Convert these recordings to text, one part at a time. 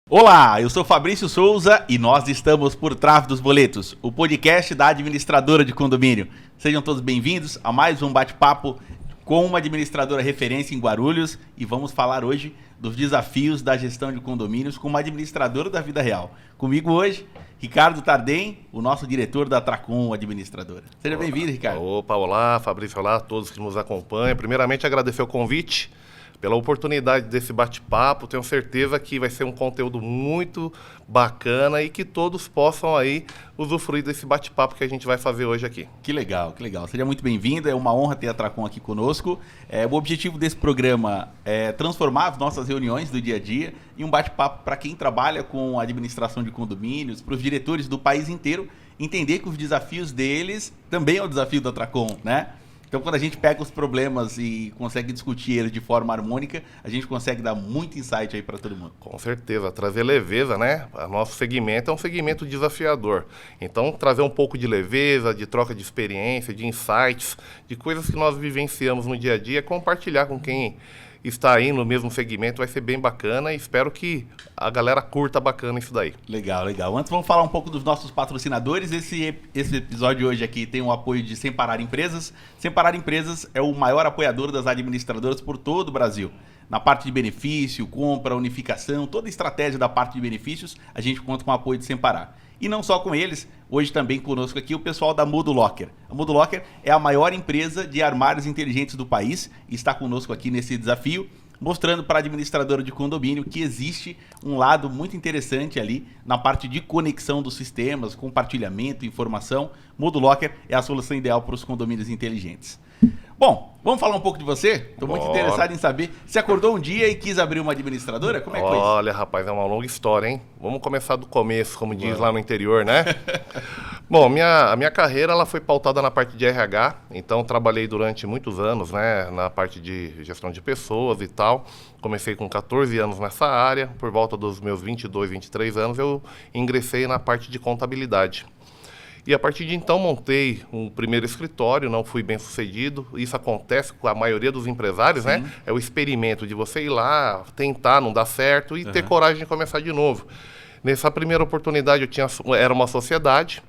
Olá, eu sou Fabrício Souza e nós estamos por Trás dos Boletos, o podcast da administradora de condomínio. Sejam todos bem-vindos a mais um bate-papo com uma administradora referência em Guarulhos e vamos falar hoje dos desafios da gestão de condomínios com uma administradora da vida real. Comigo hoje, Ricardo Tardem, o nosso diretor da Tracom Administradora. Seja bem-vindo, Ricardo. Opa, olá, Fabrício, olá a todos que nos acompanham. Primeiramente, agradecer o convite, pela oportunidade desse bate-papo. Tenho certeza que vai ser um conteúdo muito bacana e que todos possam aí usufruir desse bate-papo que a gente vai fazer hoje aqui. Que legal, que legal. Seja muito bem-vindo, é uma honra ter a Tracom aqui conosco. O objetivo desse programa é transformar as nossas reuniões do dia a dia em um bate-papo para quem trabalha com administração de condomínios, para os diretores do país inteiro, entender que os desafios deles também é o desafio da Tracom, né? Então, quando a gente pega os problemas e consegue discutir eles de forma harmônica, a gente consegue dar muito insight aí para todo mundo. Com certeza, trazer leveza, né? O nosso segmento é um segmento desafiador. Então, trazer um pouco de leveza, de troca de experiência, de insights, de coisas que nós vivenciamos no dia a dia, compartilhar com quem está aí no mesmo segmento vai ser bem bacana e espero que a galera curta bacana isso daí. Legal, legal. Antes vamos falar um pouco dos nossos patrocinadores. Esse episódio hoje aqui tem o apoio de Sem Parar Empresas. Sem Parar Empresas é o maior apoiador das administradoras por todo o Brasil. Na parte de benefício, compra, unificação, toda a estratégia da parte de benefícios, a gente conta com o apoio de Sem Parar. E não só com eles, hoje também conosco aqui o pessoal da Modulocker. A Modulocker é a maior empresa de armários inteligentes do país e está conosco aqui nesse desafio, mostrando para a administradora de condomínio que existe um lado muito interessante ali na parte de conexão dos sistemas, compartilhamento, informação. Modulocker é a solução ideal para os condomínios inteligentes. Bom, vamos falar um pouco de você? Estou muito interessado em saber. Você acordou um dia e quis abrir uma administradora? Como é que foi isso? Olha, rapaz, é uma longa história, hein? Vamos começar do começo, como diz lá no interior, né? Bom, a minha carreira ela foi pautada na parte de RH, então trabalhei durante muitos anos, né, na parte de gestão de pessoas e tal. Comecei com 14 anos nessa área, por volta dos meus 22, 23 anos eu ingressei na parte de contabilidade. E a partir de então montei um primeiro escritório, não fui bem sucedido. Isso acontece com a maioria dos empresários, né? É o experimento de você ir lá, tentar, não dar certo e ter coragem de começar de novo. Nessa primeira oportunidade era uma sociedade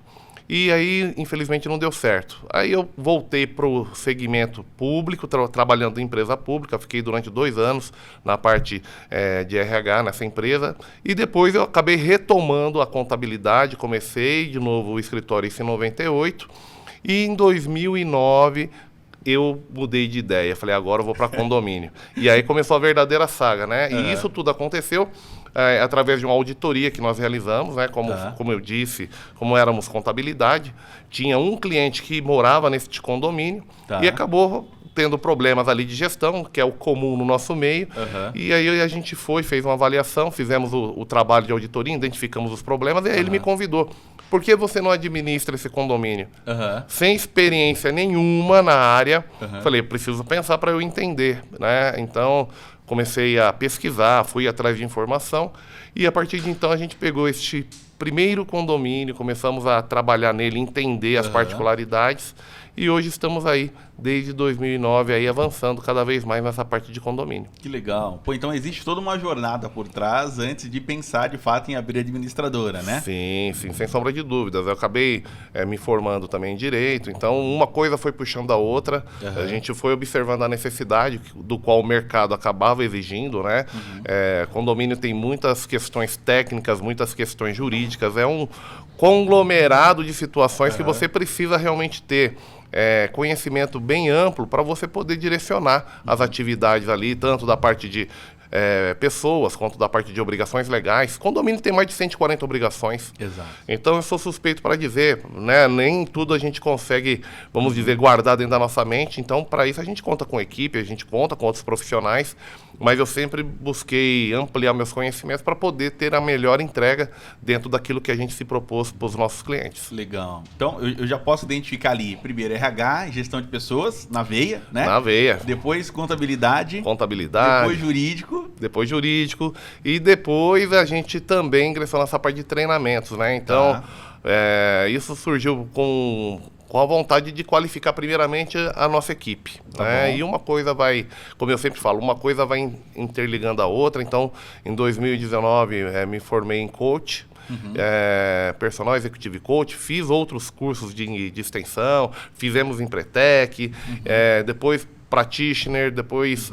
e aí infelizmente não deu certo. Aí eu voltei para o segmento público, trabalhando em empresa pública, fiquei durante 2 anos na parte de RH nessa empresa e depois eu acabei retomando a contabilidade, comecei de novo o escritório em 98 e em 2009 eu mudei de ideia, falei agora eu vou para condomínio. E aí começou a verdadeira saga, né? E isso tudo aconteceu através de uma auditoria que nós realizamos, né? Como eu disse, como éramos contabilidade, tinha um cliente que morava nesse condomínio e acabou tendo problemas ali de gestão, que é o comum no nosso meio, e aí a gente fez uma avaliação, fizemos o trabalho de auditoria, identificamos os problemas, e aí ele me convidou. Por que você não administra esse condomínio? Sem experiência nenhuma na área, falei, preciso pensar para eu entender, né? Então, comecei a pesquisar, fui atrás de informação, e a partir de então a gente pegou este primeiro condomínio, começamos a trabalhar nele, entender as particularidades, e hoje estamos aí, desde 2009, aí avançando cada vez mais nessa parte de condomínio. Que legal. Pô, então existe toda uma jornada por trás antes de pensar, de fato, em abrir a administradora, né? Sim, sem sombra de dúvidas. Eu acabei me formando também em Direito, então uma coisa foi puxando a outra. A gente foi observando a necessidade do qual o mercado acabava exigindo, né? Condomínio tem muitas questões técnicas, muitas questões jurídicas, é um conglomerado de situações que você precisa realmente ter conhecimento bem amplo para você poder direcionar as atividades ali, tanto da parte de pessoas, quanto da parte de obrigações legais. Condomínio tem mais de 140 obrigações. Exato. Então eu sou suspeito para dizer, né? Nem tudo a gente consegue, vamos dizer, guardar dentro da nossa mente. Então, para isso a gente conta com equipe, a gente conta com outros profissionais, mas eu sempre busquei ampliar meus conhecimentos para poder ter a melhor entrega dentro daquilo que a gente se propôs para os nossos clientes. Legal. Então, eu já posso identificar ali, primeiro RH, gestão de pessoas, na veia, né? Na veia. Depois contabilidade. Depois jurídico. E depois a gente também ingressou nessa parte de treinamentos, né? Então, isso surgiu com a vontade de qualificar primeiramente a nossa equipe. Né? E uma coisa vai, como eu sempre falo, uma coisa vai interligando a outra. Então, em 2019, me formei em coach, personal executive coach, fiz outros cursos de extensão, fizemos Empretec, depois practitioner, depois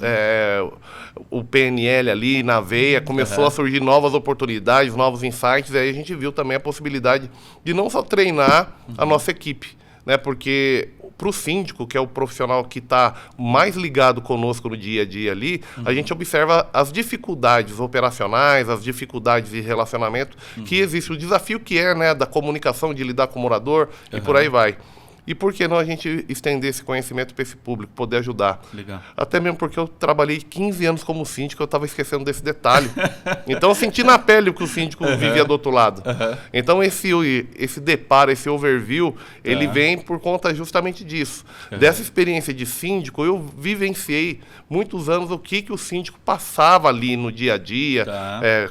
o PNL ali na veia, começou a surgir novas oportunidades, novos insights, e aí a gente viu também a possibilidade de não só treinar a nossa equipe, né? Porque para o síndico, que é o profissional que está mais ligado conosco no dia a dia ali, a gente observa as dificuldades operacionais, as dificuldades de relacionamento que existe, o desafio que é, né, da comunicação, de lidar com o morador e por aí vai. E por que não a gente estender esse conhecimento para esse público, poder ajudar? Legal. Até mesmo porque eu trabalhei 15 anos como síndico, eu estava esquecendo desse detalhe. Então eu senti na pele o que o síndico vivia do outro lado. Então esse deparo, esse overview, ele vem por conta justamente disso. Dessa experiência de síndico, eu vivenciei muitos anos o que o síndico passava ali no dia a dia,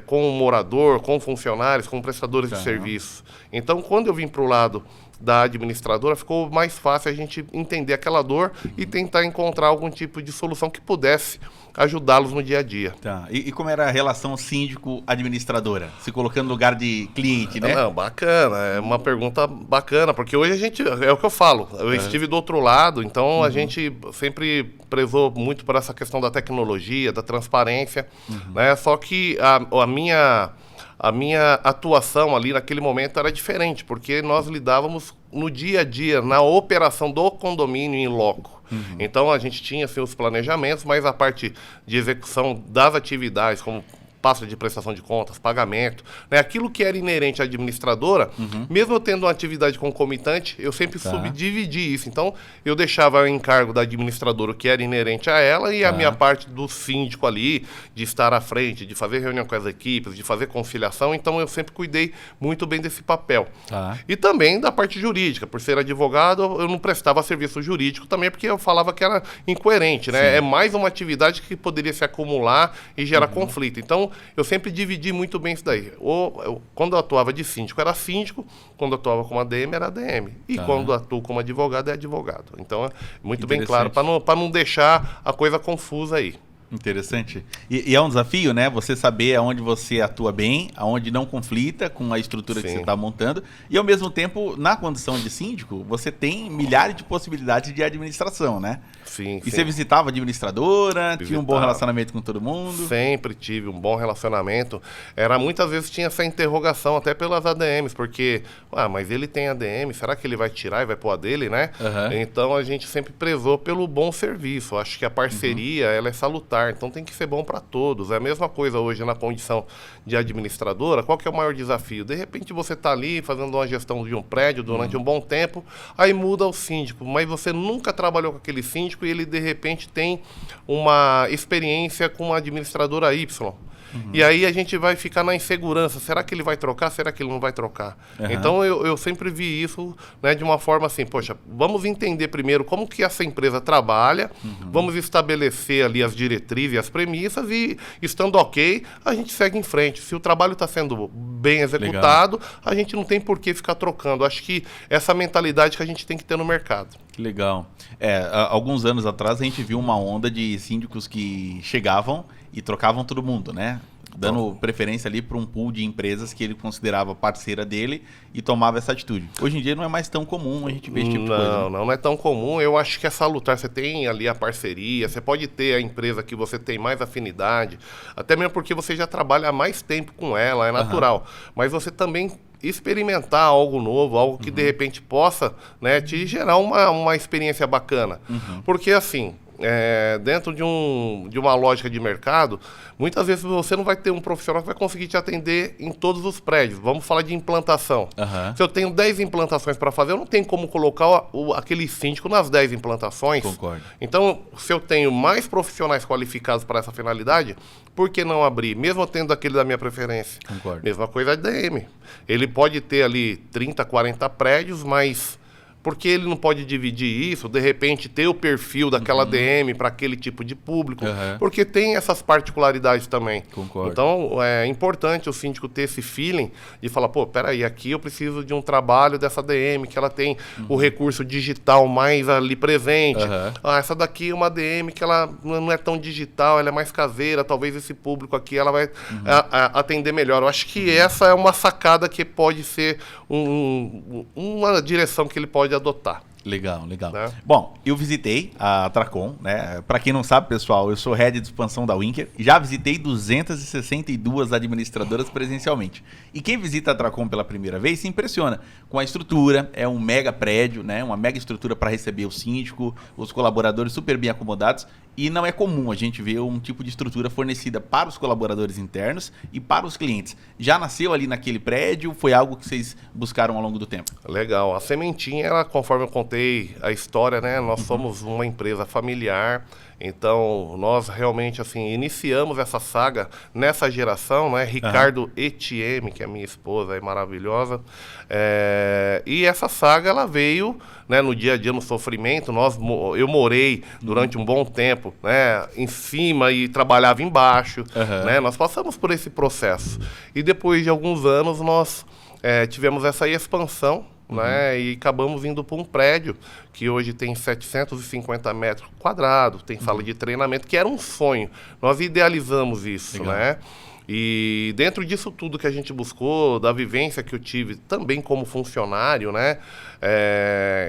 com o morador, com funcionários, com prestadores de serviço. Então quando eu vim para o lado da administradora, ficou mais fácil a gente entender aquela dor e tentar encontrar algum tipo de solução que pudesse ajudá-los no dia a dia. Tá. E como era a relação síndico-administradora? Se colocando no lugar de cliente, né? Não, bacana. É uma pergunta bacana, porque hoje a gente, é o que eu falo, eu estive do outro lado, então a gente sempre prezou muito por essa questão da tecnologia, da transparência, né? Só que a minha atuação ali naquele momento era diferente, porque nós lidávamos no dia a dia, na operação do condomínio em loco. Então a gente tinha assim, os planejamentos, mas a parte de execução das atividades, como pasta de prestação de contas, pagamento, né? Aquilo que era inerente à administradora, mesmo eu tendo uma atividade concomitante, eu sempre subdividi isso. Então, eu deixava em encargo da administradora o que era inerente a ela e a minha parte do síndico ali, de estar à frente, de fazer reunião com as equipes, de fazer conciliação. Então, eu sempre cuidei muito bem desse papel. E também da parte jurídica. Por ser advogado, eu não prestava serviço jurídico também, porque eu falava que era incoerente, né? É mais uma atividade que poderia se acumular e gerar conflito. Então, eu sempre dividi muito bem isso daí. Quando eu atuava de síndico, era síndico. Quando eu atuava como ADM, era ADM. E quando eu atuo como advogado, é advogado. Então, é muito bem claro, para não deixar a coisa confusa aí. Interessante. E é um desafio, né? Você saber aonde você atua bem, aonde não conflita com a estrutura que você está montando. E, ao mesmo tempo, na condição de síndico, você tem milhares de possibilidades de administração, né? Sim. E você visitava a administradora, tinha um bom relacionamento com todo mundo? Sempre tive um bom relacionamento. Muitas vezes tinha essa interrogação, até pelas ADMs, porque, mas ele tem ADM, será que ele vai tirar e vai pôr a dele, né? Então, a gente sempre prezou pelo bom serviço. Acho que a parceria, ela é salutar. Então tem que ser bom para todos. É a mesma coisa hoje na condição de administradora. Qual que é o maior desafio? De repente você está ali fazendo uma gestão de um prédio durante um bom tempo, aí muda o síndico, mas você nunca trabalhou com aquele síndico e ele de repente tem uma experiência com uma administradora Y. E aí a gente vai ficar na insegurança. Será que ele vai trocar? Será que ele não vai trocar? Então eu sempre vi isso, né, de uma forma assim, poxa, vamos entender primeiro como que essa empresa trabalha, vamos estabelecer ali as diretrizes e as premissas e, estando ok, a gente segue em frente. Se o trabalho está sendo bem executado, a gente não tem por que ficar trocando. Acho que essa mentalidade que a gente tem que ter no mercado. Que legal. Alguns anos atrás a gente viu uma onda de síndicos que chegavam e trocavam todo mundo, né? Dando preferência ali para um pool de empresas que ele considerava parceira dele e tomava essa atitude. Hoje em dia não é mais tão comum a gente ver esse tipo de coisa. Não é tão comum. Eu acho que é salutar. Você tem ali a parceria, você pode ter a empresa que você tem mais afinidade, até mesmo porque você já trabalha há mais tempo com ela, é natural. Mas você também experimentar algo novo, algo que de repente possa, né, te gerar uma experiência bacana. Porque assim, dentro de uma lógica de mercado, muitas vezes você não vai ter um profissional que vai conseguir te atender em todos os prédios. Vamos falar de implantação. Se eu tenho 10 implantações para fazer, eu não tenho como colocar aquele síndico nas 10 implantações. Concordo. Então, se eu tenho mais profissionais qualificados para essa finalidade, por que não abrir? Mesmo tendo aquele da minha preferência. Concordo. Mesma coisa a DM. Ele pode ter ali 30, 40 prédios, mas Por que ele não pode dividir isso, de repente ter o perfil daquela DM para aquele tipo de público? Porque tem essas particularidades também. Concordo. Então, é importante o síndico ter esse feeling de falar, pô, peraí, aqui eu preciso de um trabalho dessa DM, que ela tem o recurso digital mais ali presente. Essa daqui é uma DM que ela não é tão digital, ela é mais caseira, talvez esse público aqui ela vai atender melhor. Eu acho que essa é uma sacada que pode ser uma direção que ele pode adotar. Legal, legal. Né? Bom, eu visitei a Tracom, né? Para quem não sabe, pessoal, eu sou head de expansão da Winker. Já visitei 262 administradoras presencialmente. E quem visita a Tracom pela primeira vez se impressiona com a estrutura. É um mega prédio, né? Uma mega estrutura para receber o síndico, os colaboradores super bem acomodados. E não é comum a gente ver um tipo de estrutura fornecida para os colaboradores internos e para os clientes. Já nasceu ali naquele prédio? Foi algo que vocês buscaram ao longo do tempo? Legal. A Sementinha, ela, conforme eu contei a história, né? Nós somos uma empresa familiar. Então, nós realmente, assim, iniciamos essa saga nessa geração, né? Ricardo Etienne, que é minha esposa, é maravilhosa. E essa saga, ela veio, né, no dia a dia, no sofrimento. Eu morei durante um bom tempo, né, em cima e trabalhava embaixo, né? Nós passamos por esse processo. E depois de alguns anos, nós tivemos essa expansão, né, e acabamos indo para um prédio que hoje tem 750 metros quadrados, tem sala de treinamento, que era um sonho. Nós idealizamos isso, né? E dentro disso tudo que a gente buscou, da vivência que eu tive também como funcionário, né?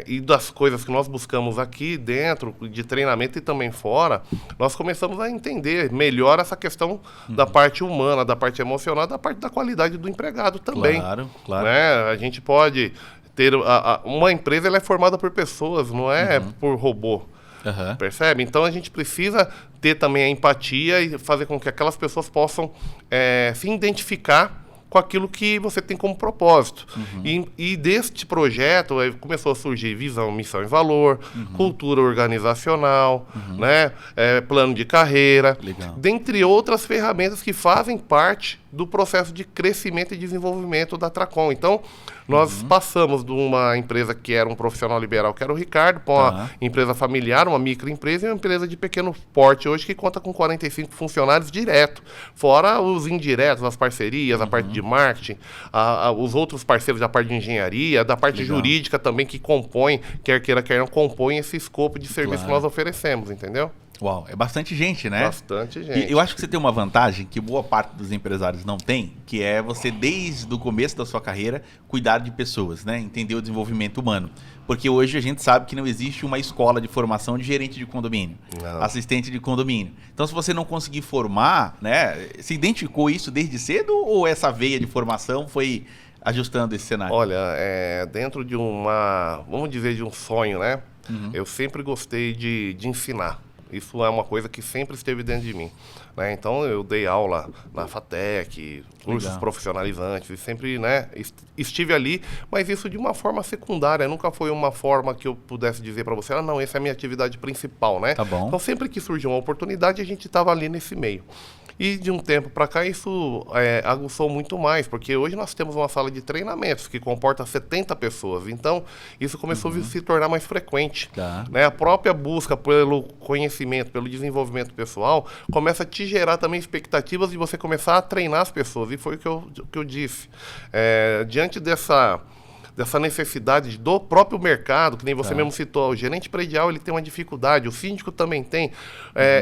E das coisas que nós buscamos aqui dentro, de treinamento e também fora, nós começamos a entender melhor essa questão da parte humana, da parte emocional, da parte da qualidade do empregado também. Claro, claro. Né? A gente pode ter... uma empresa, ela é formada por pessoas, não é por robô. Percebe? Então a gente precisa ter também a empatia e fazer com que aquelas pessoas possam se identificar com aquilo que você tem como propósito. E deste projeto começou a surgir visão, missão e valor, cultura organizacional, né? Plano de carreira, dentre outras ferramentas que fazem parte do processo de crescimento e desenvolvimento da Tracom. Então, nós passamos de uma empresa que era um profissional liberal, que era o Ricardo, para uma empresa familiar, uma microempresa e uma empresa de pequeno porte hoje que conta com 45 funcionários direto, fora os indiretos, as parcerias, a parte de marketing, os outros parceiros da parte de engenharia, da parte jurídica também que compõem, quer queira, quer não, compõem esse escopo de serviço que nós oferecemos, entendeu? Uau, é bastante gente, né? Bastante gente. E eu acho que você tem uma vantagem que boa parte dos empresários não tem, que é você, desde o começo da sua carreira, cuidar de pessoas, né? Entender o desenvolvimento humano. Porque hoje a gente sabe que não existe uma escola de formação de gerente de condomínio, assistente de condomínio. Então, se você não conseguir formar, né? Se identificou isso desde cedo ou essa veia de formação foi ajustando esse cenário? Olha, dentro de vamos dizer, de um sonho, né? Eu sempre gostei de ensinar. Isso é uma coisa que sempre esteve dentro de mim, né? Então, eu dei aula na FATEC, cursos profissionalizantes, e sempre, né, estive ali, mas isso de uma forma secundária, nunca foi uma forma que eu pudesse dizer para você, não, essa é a minha atividade principal, né? Tá bom. Então, sempre que surgiu uma oportunidade, a gente estava ali nesse meio. E de um tempo para cá isso aguçou muito mais, porque hoje nós temos uma sala de treinamentos que comporta 70 pessoas. Então, isso começou a se tornar mais frequente. Né? A própria busca pelo conhecimento, pelo desenvolvimento pessoal, começa a te gerar também expectativas de você começar a treinar as pessoas. E foi o que eu disse. Diante dessa necessidade do próprio mercado, que nem você mesmo citou, o gerente predial ele tem uma dificuldade, o síndico também tem,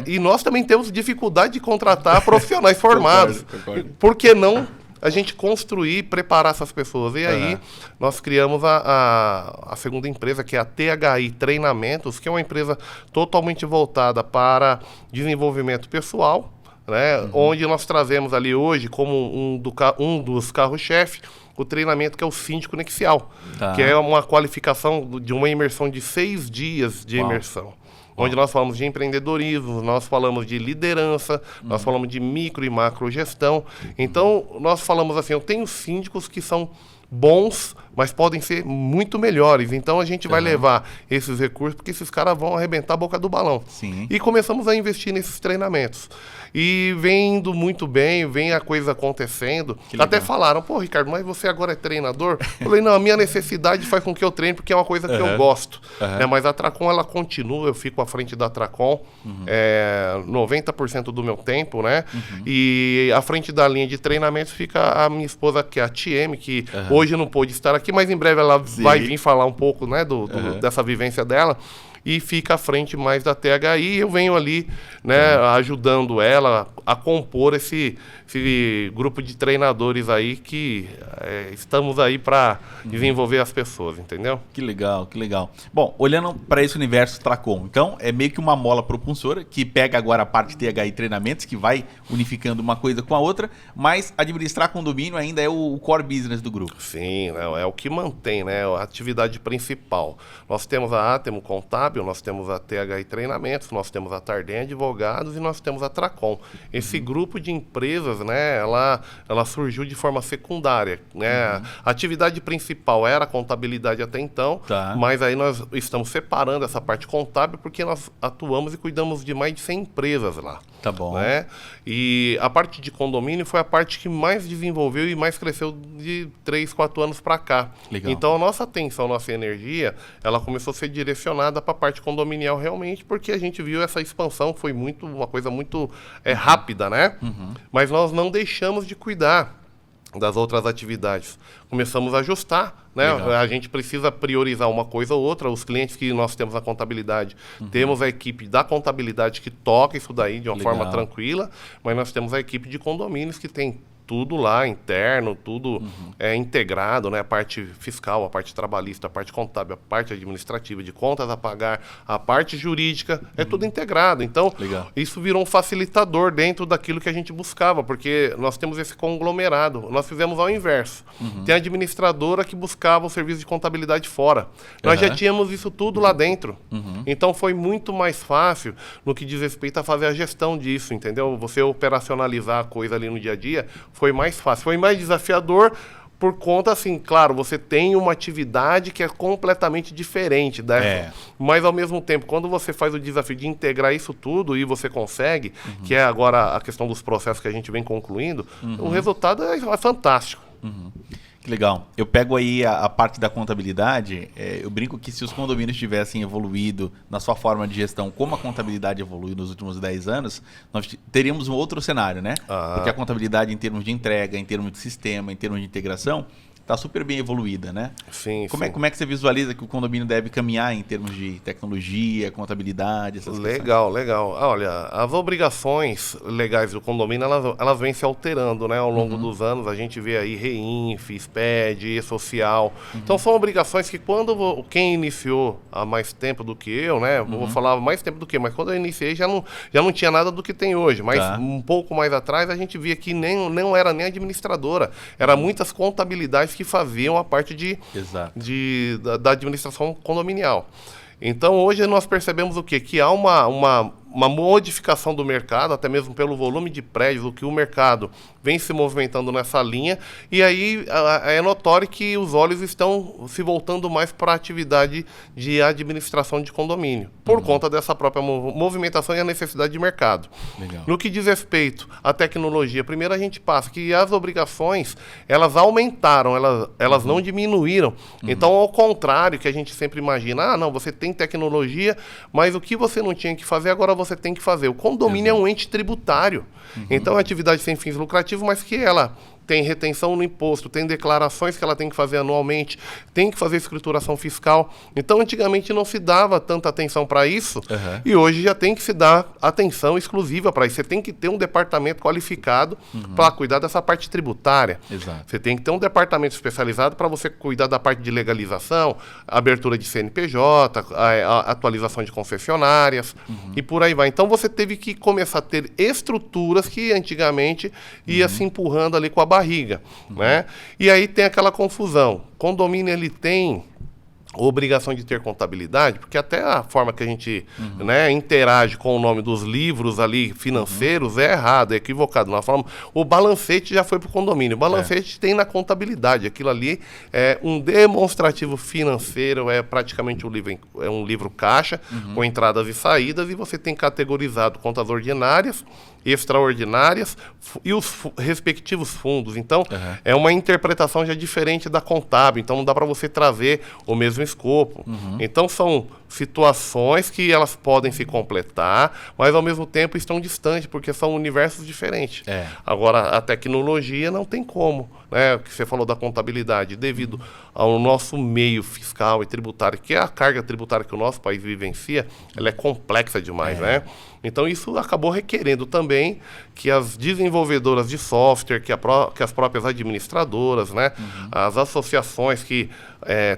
e nós também temos dificuldade de contratar profissionais formados. Concordo. Por que não a gente construir, preparar essas pessoas? E aí nós criamos a segunda empresa, que é a THI Treinamentos, que é uma empresa totalmente voltada para desenvolvimento pessoal, né? Onde nós trazemos ali hoje como um dos carros-chefe o treinamento que é o síndico nexial, que é uma qualificação de uma imersão de 6 dias de imersão. Onde nós falamos de empreendedorismo, nós falamos de liderança, nós falamos de micro e macro gestão. Então, nós falamos assim, eu tenho síndicos que são bons, mas podem ser muito melhores. Então a gente vai levar esses recursos, porque esses caras vão arrebentar a boca do balão. Sim. E começamos a investir nesses treinamentos. E vem indo muito bem, vem a coisa acontecendo. Até falaram, pô, Ricardo, mas você agora é treinador? Eu falei, não, a minha necessidade faz com que eu treine, porque é uma coisa que eu gosto. Né? Mas a Tracom, ela continua, eu fico à frente da Tracom 90% do meu tempo, né? E à frente da linha de treinamentos fica a minha esposa, que é a TM, que hoje não pôde estar aqui, mas em breve ela vai vir falar um pouco, né, dessa vivência dela. E fica à frente mais da THI, e eu venho ali, né, ajudando ela a compor esse grupo de treinadores aí que estamos aí para desenvolver as pessoas, entendeu? Que legal, que legal. Bom, olhando para esse universo Tracom, então é meio que uma mola propulsora que pega agora a parte THI Treinamentos, que vai unificando uma coisa com a outra, mas administrar condomínio ainda é o core business do grupo. Sim, é o que mantém, né, a atividade principal. Nós temos a Atemo Contábil, nós temos a THI Treinamentos, nós temos a Tardem Advogados e nós temos a Tracom. Esse grupo de empresas, né, ela surgiu de forma secundária, né? A atividade principal era a contabilidade até então, mas aí nós estamos separando essa parte contábil porque nós atuamos e cuidamos de mais de 100 empresas lá. Tá bom. Né? E a parte de condomínio foi a parte que mais desenvolveu e mais cresceu de 3, 4 anos para cá. Legal. Então a nossa atenção, nossa energia, ela começou a ser direcionada para a parte condominial realmente, porque a gente viu essa expansão, foi uma coisa muito rápida, né? Mas nós não deixamos de cuidar das outras atividades. Começamos a ajustar, né? Legal. A gente precisa priorizar uma coisa ou outra. Os clientes que nós temos na contabilidade, temos a equipe da contabilidade que toca isso daí de uma forma tranquila, mas nós temos a equipe de condomínios que tem tudo lá, interno, tudo integrado, né? A parte fiscal, a parte trabalhista, a parte contábil, a parte administrativa, de contas a pagar, a parte jurídica, é tudo integrado. Então, isso virou um facilitador dentro daquilo que a gente buscava, porque nós temos esse conglomerado. Nós fizemos ao inverso. Tem a administradora que buscava o serviço de contabilidade fora. Nós já tínhamos isso tudo lá dentro. Então, foi muito mais fácil no que diz respeito a fazer a gestão disso, entendeu? Você operacionalizar a coisa ali no dia a dia, foi mais fácil, foi mais desafiador por conta, assim, claro, você tem uma atividade que é completamente diferente dessa, mas ao mesmo tempo, quando você faz o desafio de integrar isso tudo e você consegue, que é agora a questão dos processos que a gente vem concluindo, o resultado é fantástico. Que legal. Eu pego aí a parte da contabilidade, eu brinco que se os condomínios tivessem evoluído na sua forma de gestão como a contabilidade evoluiu nos últimos 10 anos, nós teríamos um outro cenário, né? Porque a contabilidade em termos de entrega, em termos de sistema, em termos de integração, está super bem evoluída, né? Sim, como é que você visualiza que o condomínio deve caminhar em termos de tecnologia, contabilidade, essas questões? Legal. Olha, as obrigações legais do condomínio, elas vêm se alterando, né? Ao longo dos anos, a gente vê aí REINF, SPED, E-Social. Então, são obrigações que quem iniciou há mais tempo do que eu, né? Vou falar mais tempo do que, mas quando eu iniciei já não tinha nada do que tem hoje. Mas um pouco mais atrás, a gente via que não era nem administradora. Era muitas contabilidades que faziam a parte da administração condominial. Então, hoje nós percebemos o quê? Que há uma modificação do mercado, até mesmo pelo volume de prédios, o que o mercado vem se movimentando nessa linha, e aí é notório que os olhos estão se voltando mais para a atividade de administração de condomínio, por conta dessa própria movimentação e a necessidade de mercado. Legal. No que diz respeito à tecnologia, primeiro a gente passa que as obrigações, elas aumentaram, elas não diminuíram. Então, ao contrário que a gente sempre imagina, não, você tem tecnologia, mas o que você não tinha que fazer, agora você tem que fazer. O condomínio é um ente tributário. Então, é uma atividade sem fins lucrativos, mas que ela tem retenção no imposto, tem declarações que ela tem que fazer anualmente, tem que fazer escrituração fiscal. Então, antigamente não se dava tanta atenção para isso, e hoje já tem que se dar atenção exclusiva para isso. Você tem que ter um departamento qualificado para cuidar dessa parte tributária. Exato. Você tem que ter um departamento especializado para você cuidar da parte de legalização, abertura de CNPJ, a atualização de concessionárias, e por aí vai. Então, você teve que começar a ter estruturas que antigamente ia se empurrando ali com a barriga, né? E aí tem aquela confusão. Condomínio, ele tem obrigação de ter contabilidade, porque até a forma que a gente né, interage com o nome dos livros ali financeiros é errado, é equivocado. Nós falamos, o balancete já foi para o condomínio. O balancete tem na contabilidade. Aquilo ali é um demonstrativo financeiro, é praticamente é um livro caixa, com entradas e saídas, e você tem categorizado contas ordinárias, extraordinárias e os respectivos fundos. Então, é uma interpretação já diferente da contábil. Então, não dá para você trazer o mesmo escopo. Então, são situações que elas podem se completar, mas, ao mesmo tempo, estão distantes, porque são universos diferentes. Agora, a tecnologia não tem como, né? O que você falou da contabilidade, devido ao nosso meio fiscal e tributário, que é a carga tributária que o nosso país vivencia, ela é complexa demais, né? Então, isso acabou requerendo também que as desenvolvedoras de software, que as próprias administradoras, né, as associações que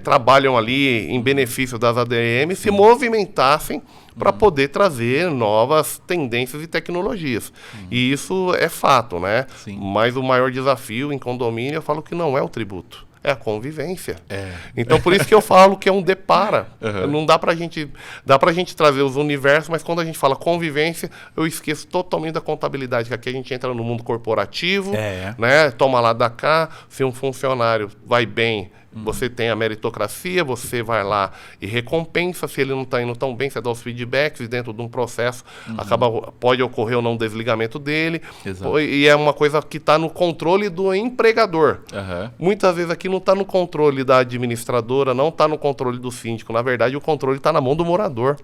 trabalham ali em benefício das ADM se movimentassem para poder trazer novas tendências e tecnologias. E isso é fato, né? Mas o maior desafio em condomínio, eu falo que não é o tributo. É a convivência. Então, por isso que eu falo que é um depara. Não dá pra gente... Dá pra gente trazer os universos, mas quando a gente fala convivência, eu esqueço totalmente da contabilidade, que aqui a gente entra no mundo corporativo, né? Toma lá da cá, se um funcionário vai bem, você tem a meritocracia, você vai lá e recompensa. Se ele não está indo tão bem, você dá os feedbacks e dentro de um processo pode ocorrer ou não o desligamento dele. E é uma coisa que está no controle do empregador. Muitas vezes aqui não está no controle da administradora, não está no controle do síndico. Na verdade, o controle está na mão do morador.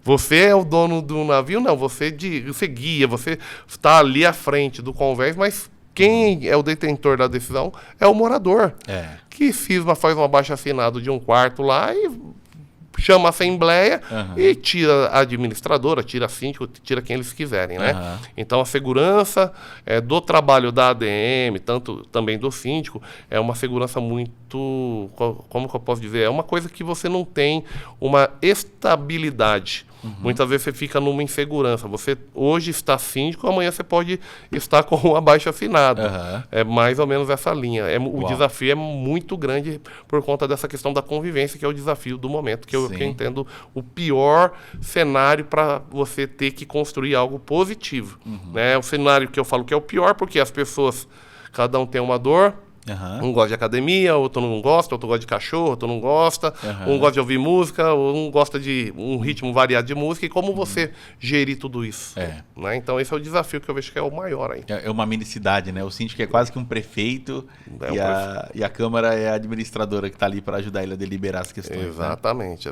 Você é o dono do navio? Não, você guia, você está ali à frente do convés, mas quem é o detentor da decisão é o morador. Que faz um abaixo-assinado de um quarto lá e chama a assembleia e tira a administradora, tira a síndico, tira quem eles quiserem, né? Então, a segurança do trabalho da ADM, tanto também do síndico, é uma segurança muito, como que eu posso dizer? É uma coisa que você não tem uma estabilidade. Muitas vezes você fica numa insegurança. Você hoje está síndico, amanhã você pode estar com um abaixo-assinado. É mais ou menos essa linha. O desafio é muito grande por conta dessa questão da convivência, que é o desafio do momento, que eu entendo o pior cenário para você ter que construir algo positivo. Né? O cenário que eu falo que é o pior, porque as pessoas, cada um tem uma dor. Um gosta de academia, outro não gosta, outro gosta de cachorro, outro não gosta, um gosta de ouvir música, um gosta de um ritmo variado de música, e como você gerir tudo isso? Né? Então esse é o desafio que eu vejo que é o maior aí. É uma minicidade, né? O síndico é quase que um prefeito e a Câmara é a administradora que está ali para ajudar ele a deliberar as questões. Exatamente.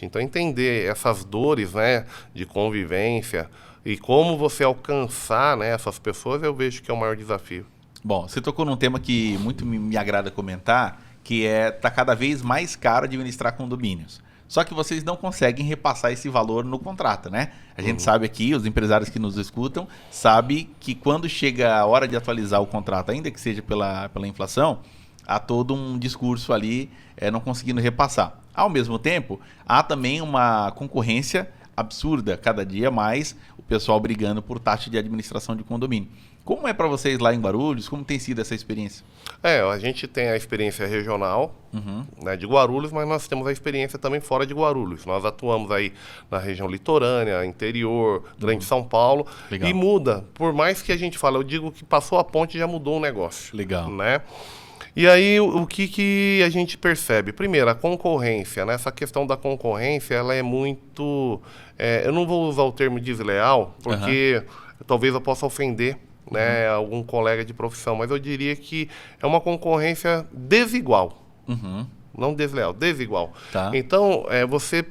Então entender essas dores, né, de convivência e como você alcançar, né, essas pessoas, eu vejo que é o maior desafio. Bom, você tocou num tema que muito me agrada comentar, que tá cada vez mais caro administrar condomínios. Só que vocês não conseguem repassar esse valor no contrato, né? A gente sabe aqui, os empresários que nos escutam, sabe que quando chega a hora de atualizar o contrato, ainda que seja pela inflação, há todo um discurso ali não conseguindo repassar. Ao mesmo tempo, há também uma concorrência absurda, cada dia mais, o pessoal brigando por taxa de administração de condomínio. Como é para vocês lá em Guarulhos? Como tem sido essa experiência? A gente tem a experiência regional, né, de Guarulhos, mas nós temos a experiência também fora de Guarulhos. Nós atuamos aí na região litorânea, interior, Grande São Paulo. Legal. E muda. Por mais que a gente fale, eu digo que passou a ponte e já mudou o negócio. Legal. Né? E aí, o que a gente percebe? Primeiro, a concorrência, né? Essa questão da concorrência, ela é muito... eu não vou usar o termo desleal, porque talvez eu possa ofender, né, algum colega de profissão, mas eu diria que é uma concorrência desigual. Não desleal, desigual. Então, você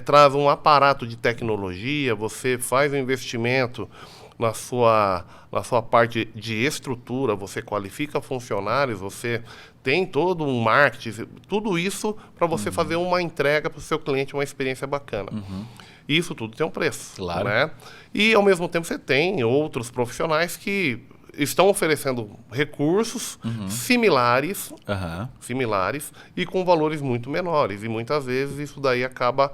traz um aparato de tecnologia, você faz um investimento na sua parte de estrutura, você qualifica funcionários, você tem todo um marketing, tudo isso para você fazer uma entrega para o seu cliente, uma experiência bacana. Isso tudo tem um preço. Claro. Né? E, ao mesmo tempo, você tem outros profissionais que estão oferecendo recursos similares, similares e com valores muito menores. E muitas vezes isso daí acaba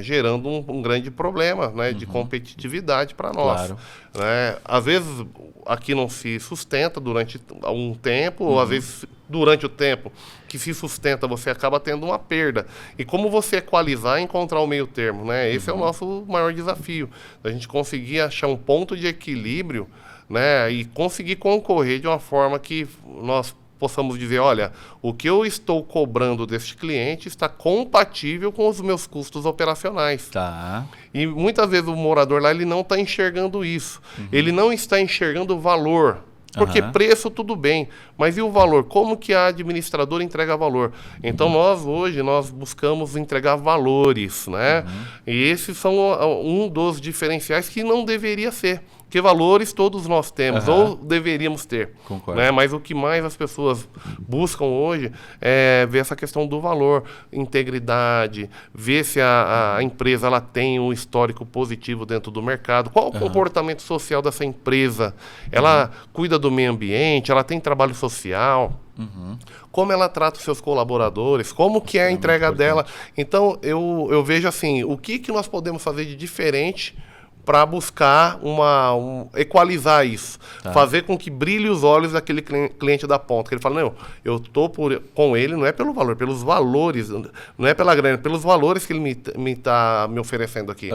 gerando um grande problema, né, de competitividade para nós. Claro. Né? Às vezes aqui não se sustenta durante um tempo, ou às vezes durante o tempo que se sustenta você acaba tendo uma perda. E como você equalizar e encontrar o meio termo, né? Esse é o nosso maior desafio, a gente conseguir achar um ponto de equilíbrio, né, e conseguir concorrer de uma forma que nós possamos dizer, olha, o que eu estou cobrando deste cliente está compatível com os meus custos operacionais. Tá. E muitas vezes o morador lá ele não está enxergando isso. Ele não está enxergando o valor. Porque preço tudo bem, mas e o valor? Como que a administradora entrega valor? Então hoje nós buscamos entregar valores, né? E esses são um dos diferenciais que não deveria ser. Porque valores todos nós temos, ou deveríamos ter. Concordo. Né? Mas o que mais as pessoas buscam hoje é ver essa questão do valor, integridade, ver se a empresa ela tem um histórico positivo dentro do mercado, qual o comportamento social dessa empresa, ela cuida do meio ambiente, ela tem trabalho social, como ela trata os seus colaboradores, como que é a entrega dela. Então, eu vejo assim, o que nós podemos fazer de diferente para buscar equalizar isso, fazer com que brilhe os olhos daquele cliente da ponta, que ele fala, não, eu estou com ele, não é pelo valor, pelos valores, não é pela grana, pelos valores que ele está me oferecendo aqui.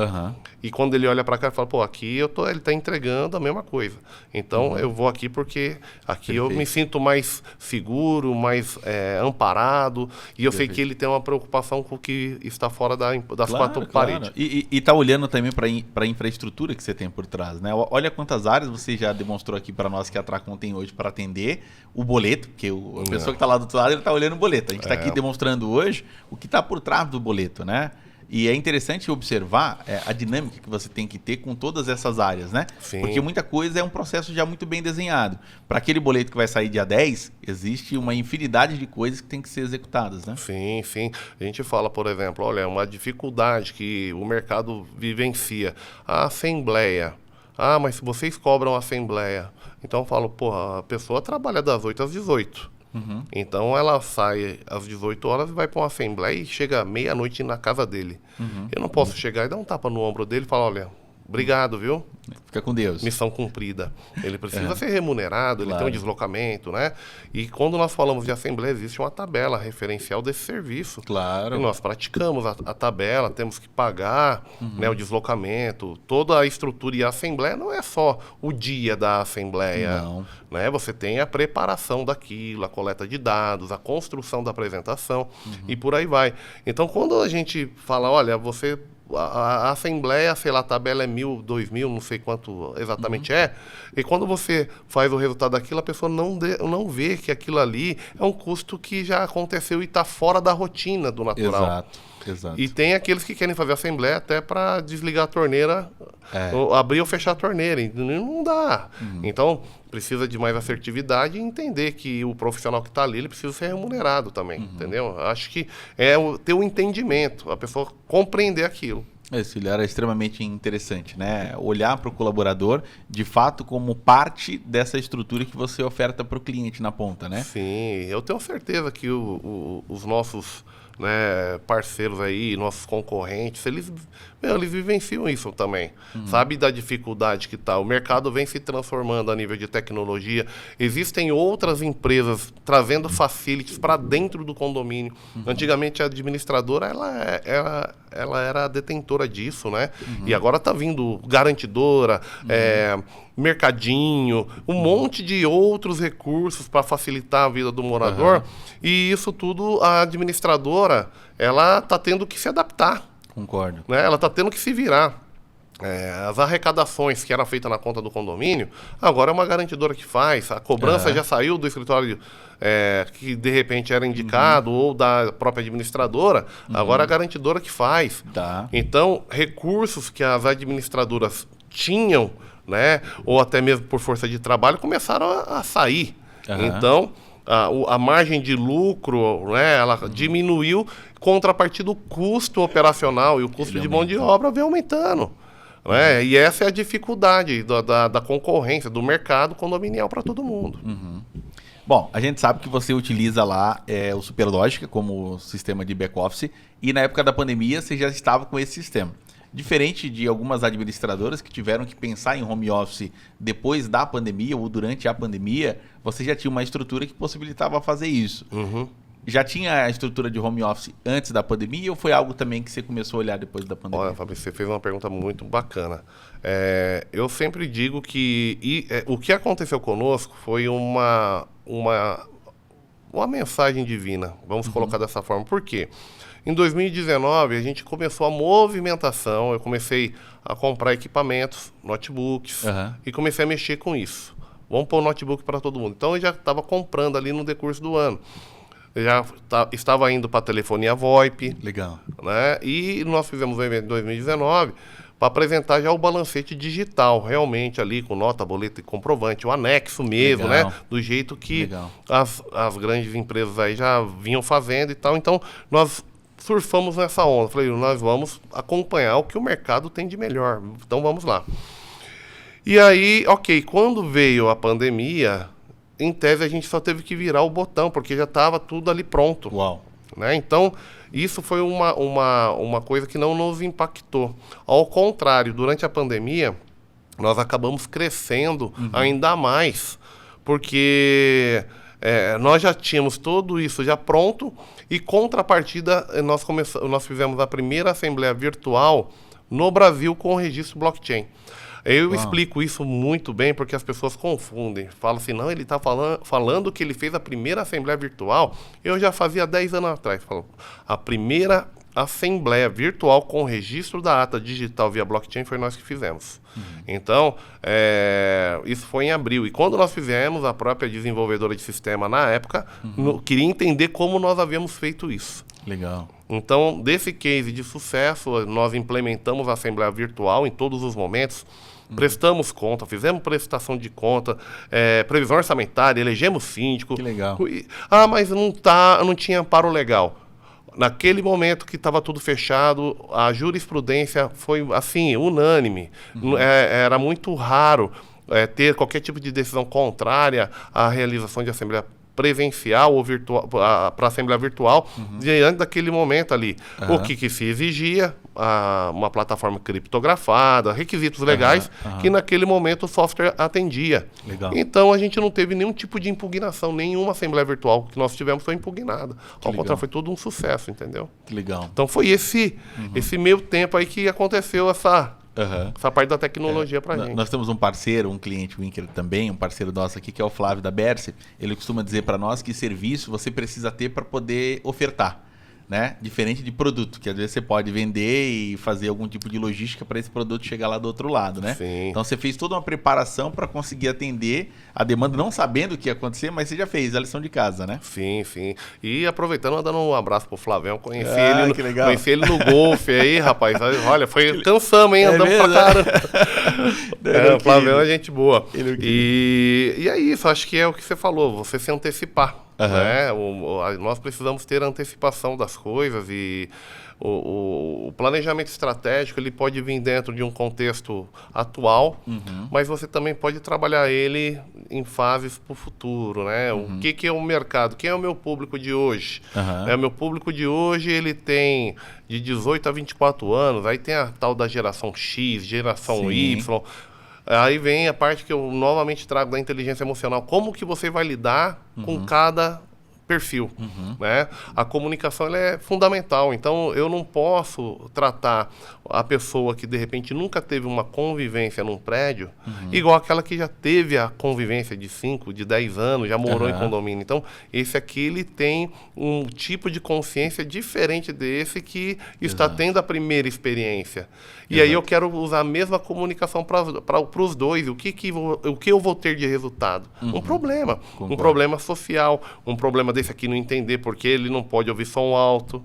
E quando ele olha para cá, ele fala, pô, aqui ele está entregando a mesma coisa. Então, eu vou aqui porque aqui eu me sinto mais seguro, mais amparado, e eu sei que ele tem uma preocupação com o que está fora das quatro paredes. E está olhando também para a infraestrutura que você tem por trás, né? Olha quantas áreas você já demonstrou aqui para nós que a Tracom tem hoje para atender o boleto, porque a pessoa que está lá do outro lado, ele está olhando o boleto. A gente está aqui demonstrando hoje o que está por trás do boleto, né? E é interessante observar a dinâmica que você tem que ter com todas essas áreas, né? Sim. Porque muita coisa é um processo já muito bem desenhado. Para aquele boleto que vai sair dia 10, existe uma infinidade de coisas que tem que ser executadas, né? Sim, sim. A gente fala, por exemplo, olha, uma dificuldade que o mercado vivencia. A assembleia. Ah, mas se vocês cobram a assembleia. Então eu falo, porra, a pessoa trabalha das 8 às 18. Então ela sai às 18 horas e vai para uma assembleia e chega meia-noite na casa dele. Eu não posso chegar e dar um tapa no ombro dele e falar, olha, obrigado, viu? Fica com Deus. Missão cumprida. Ele precisa ser remunerado, ele Claro. tem um deslocamento, né? E quando nós falamos de assembleia, existe uma tabela referencial desse serviço. Claro. E nós praticamos a tabela, temos que pagar, né, o deslocamento, toda a estrutura. E a assembleia não é só o dia da assembleia. Não. Né? Você tem a preparação daquilo, a coleta de dados, a construção da apresentação e por aí vai. Então, quando a gente fala, olha, a assembleia, sei lá, a tabela é 1.000, 2.000, não sei quanto exatamente é, e quando você faz o resultado daquilo, a pessoa não vê que aquilo ali é um custo que já aconteceu e está fora da rotina do natural. Exato. E tem aqueles que querem fazer assembleia até para desligar a torneira, ou abrir ou fechar a torneira. E não dá. Então, precisa de mais assertividade e entender que o profissional que está ali, ele precisa ser remunerado também, entendeu? Acho que ter o entendimento, a pessoa compreender aquilo. Esse olhar é extremamente interessante, né? Olhar para o colaborador, de fato, como parte dessa estrutura que você oferta para o cliente na ponta, né? Sim, eu tenho certeza que os nossos, né, parceiros aí, nossos concorrentes, eles vivenciam isso também. Sabe da dificuldade que está. O mercado vem se transformando a nível de tecnologia. Existem outras empresas trazendo facilities para dentro do condomínio. Antigamente a administradora ela era a detentora disso, né? E agora está vindo garantidora, mercadinho, um monte de outros recursos para facilitar a vida do morador. E isso tudo a administradora ela está tendo que se adaptar. Concordo. Né? Ela está tendo que se virar. As arrecadações que era feita na conta do condomínio, agora é uma garantidora que faz. A cobrança já saiu do escritório que de repente era indicado ou da própria administradora, agora é a garantidora que faz. Tá. Então, recursos que as administradoras tinham, né, ou até mesmo por força de trabalho, começaram a sair. Então, a margem de lucro, né, ela diminuiu, contrapartida do custo operacional e o custo de mão de obra vem aumentando. Né? E essa é a dificuldade da concorrência, do mercado condominial para todo mundo. Bom, a gente sabe que você utiliza lá o Superlógica como sistema de back-office e na época da pandemia você já estava com esse sistema. Diferente de algumas administradoras que tiveram que pensar em home office depois da pandemia ou durante a pandemia, você já tinha uma estrutura que possibilitava fazer isso. Já tinha a estrutura de home office antes da pandemia ou foi algo também que você começou a olhar depois da pandemia? Olha, Fabrício, você fez uma pergunta muito bacana. Eu sempre digo que o que aconteceu conosco foi uma mensagem divina, vamos colocar dessa forma. Por quê? Em 2019, a gente começou a movimentação, eu comecei a comprar equipamentos, notebooks, e comecei a mexer com isso. Vamos pôr o notebook para todo mundo. Então, eu já estava comprando ali no decurso do ano. Eu já estava indo para a telefonia VoIP. Legal. Né? E nós fizemos um evento em 2019 para apresentar já o balancete digital, realmente ali com nota, boleto e comprovante, o anexo mesmo, Legal. né? Do jeito que as grandes empresas aí já vinham fazendo e tal. Então, nós surfamos nessa onda. Falei, nós vamos acompanhar o que o mercado tem de melhor. Então, vamos lá. E aí, ok, quando veio a pandemia, em tese a gente só teve que virar o botão, porque já estava tudo ali pronto. Uau. Né? Então, isso foi uma coisa que não nos impactou. Ao contrário, durante a pandemia, nós acabamos crescendo ainda mais, porque nós já tínhamos tudo isso já pronto e, contrapartida, nós fizemos a primeira assembleia virtual no Brasil com o registro blockchain. Eu explico isso muito bem porque as pessoas confundem. Falam assim, não, ele está falando que ele fez a primeira assembleia virtual. Eu já fazia 10 anos atrás. A primeira assembleia virtual com registro da ata digital via blockchain foi nós que fizemos. Então, isso foi em abril. E quando nós fizemos, a própria desenvolvedora de sistema na época queria entender como nós havíamos feito isso. Legal. Então, desse case de sucesso, nós implementamos a assembleia virtual em todos os momentos, prestamos conta, fizemos prestação de conta, previsão orçamentária, elegemos síndico. Que legal. Mas não tinha amparo legal. Naquele momento que estava tudo fechado, a jurisprudência foi, assim, unânime. Era muito raro ter qualquer tipo de decisão contrária à realização de assembleia presencial ou virtual, para a assembleia virtual, diante daquele momento ali. O que se exigia, uma plataforma criptografada, requisitos legais, que naquele momento o software atendia. Legal. Então, a gente não teve nenhum tipo de impugnação, nenhuma assembleia virtual que nós tivemos foi impugnada. Ao contrário, foi tudo um sucesso, entendeu? Que legal. Então, foi esse meio tempo aí que aconteceu essa parte da tecnologia pra gente. Nós temos um parceiro, um cliente Winker também, um parceiro nosso aqui, que é o Flávio da Berce. Ele costuma dizer para nós que serviço você precisa ter para poder ofertar, né? Diferente de produto, que às vezes você pode vender e fazer algum tipo de logística para esse produto chegar lá do outro lado, né? Sim. Então você fez toda uma preparação para conseguir atender a demanda, não sabendo o que ia acontecer, mas você já fez a lição de casa, né? Sim, sim. E aproveitando, dando um abraço pro Flavião, conheci ele no golfe aí, rapaz. Olha, cansamos, hein? Andamos pra caramba. O Flavião é gente boa. E é isso, acho que é o que você falou, você se antecipar. Né? Nós precisamos ter a antecipação das coisas e o planejamento estratégico ele pode vir dentro de um contexto atual, mas você também pode trabalhar ele em fases para o futuro, né? O que é o mercado? Quem é o meu público de hoje? O meu público de hoje ele tem de 18 a 24 anos, aí tem a tal da geração X, geração Y. Aí vem a parte que eu novamente trago da inteligência emocional. Como que você vai lidar com cada perfil, né? A comunicação ela é fundamental. Então, eu não posso tratar a pessoa que, de repente, nunca teve uma convivência num prédio, igual aquela que já teve a convivência de 5, de 10 anos, já morou em condomínio. Então, esse aqui, ele tem um tipo de consciência diferente desse que está tendo a primeira experiência. E aí eu quero usar a mesma comunicação para os dois. O que eu vou ter de resultado? Um problema. Concordo. Um problema social. Um problema desse aqui não entender porque ele não pode ouvir som alto.